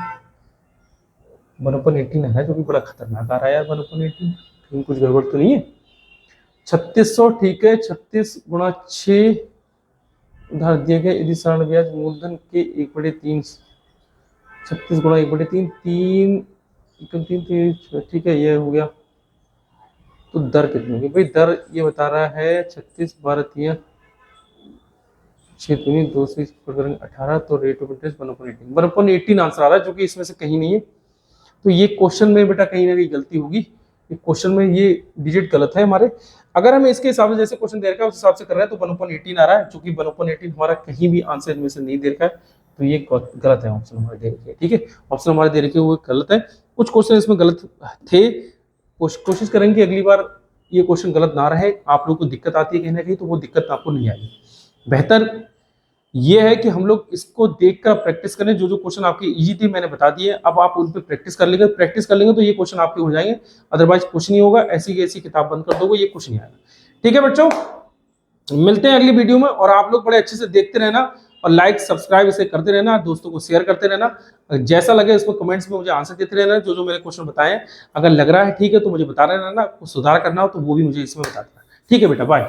1/18 है, जो कि बड़ा खतरनाक आ रहा है यार 1/18, कहीं कुछ गड़बड़ तो नहीं है। 3600, ठीक है, 36 गुणा 6 उधार दिया गया यदि साधारण ब्याज मूलधन के 1/3, 36 गुणा 1/3, 3 ठीक है, ये हो गया। तो दर कितनी होगी भाई, दर ये बता रहा है 36 12 3 6 दूनी 2 से 18, तो रेट ऑफ इंटरेस्ट 1/18 आंसर आ रहा है, जो कि इसमें से कहीं नहीं है। तो ये क्वेश्चन में बेटा कहीं ना कहीं गलती होगी, ये क्वेश्चन में ये डिजिट गलत है हमारे। अगर हम इसके हिसाब से जैसे क्वेश्चन दे रखा है उस हिसाब से कर रहे हैं तो 1/18 आ रहा है, चूंकि 1/18 हमारा कहीं भी आंसर इनमें से नहीं दे रखा है, तो ये गलत है, ऑप्शन हमारे दे रखे। ठीक है, ऑप्शन हमारे दे रखे हुए गलत है, कुछ क्वेश्चन इसमें गलत थे। कोशिश करेंगे अगली बार ये क्वेश्चन गलत ना रहे। आप लोग को दिक्कत आती है कहीं ना कहीं, तो वो दिक्कत आपको नहीं आएगी। बेहतर ये है कि हम लोग इसको देखकर प्रैक्टिस करें, जो जो क्वेश्चन आपके इजी थे मैंने बता दिए, अब आप उन पे प्रैक्टिस कर लेंगे तो ये क्वेश्चन आपके हो जाएंगे, अदरवाइज कुछ नहीं होगा। ऐसी की ऐसी किताब बंद कर दोगे, ये कुछ नहीं आएगा। ठीक है बच्चों, मिलते हैं अगली वीडियो में, और आप लोग बड़े अच्छे से देखते रहना और लाइक सब्सक्राइब इसे करते रहना, दोस्तों को शेयर करते रहना। जैसा लगे इसको कमेंट्स में मुझे आंसर देते रहना, जो जो मेरे क्वेश्चन बताए। अगर लग रहा है ठीक है तो मुझे बता रहना, कुछ सुधार करना हो तो वो भी मुझे इसमें बता देना। ठीक है बेटा, बाय।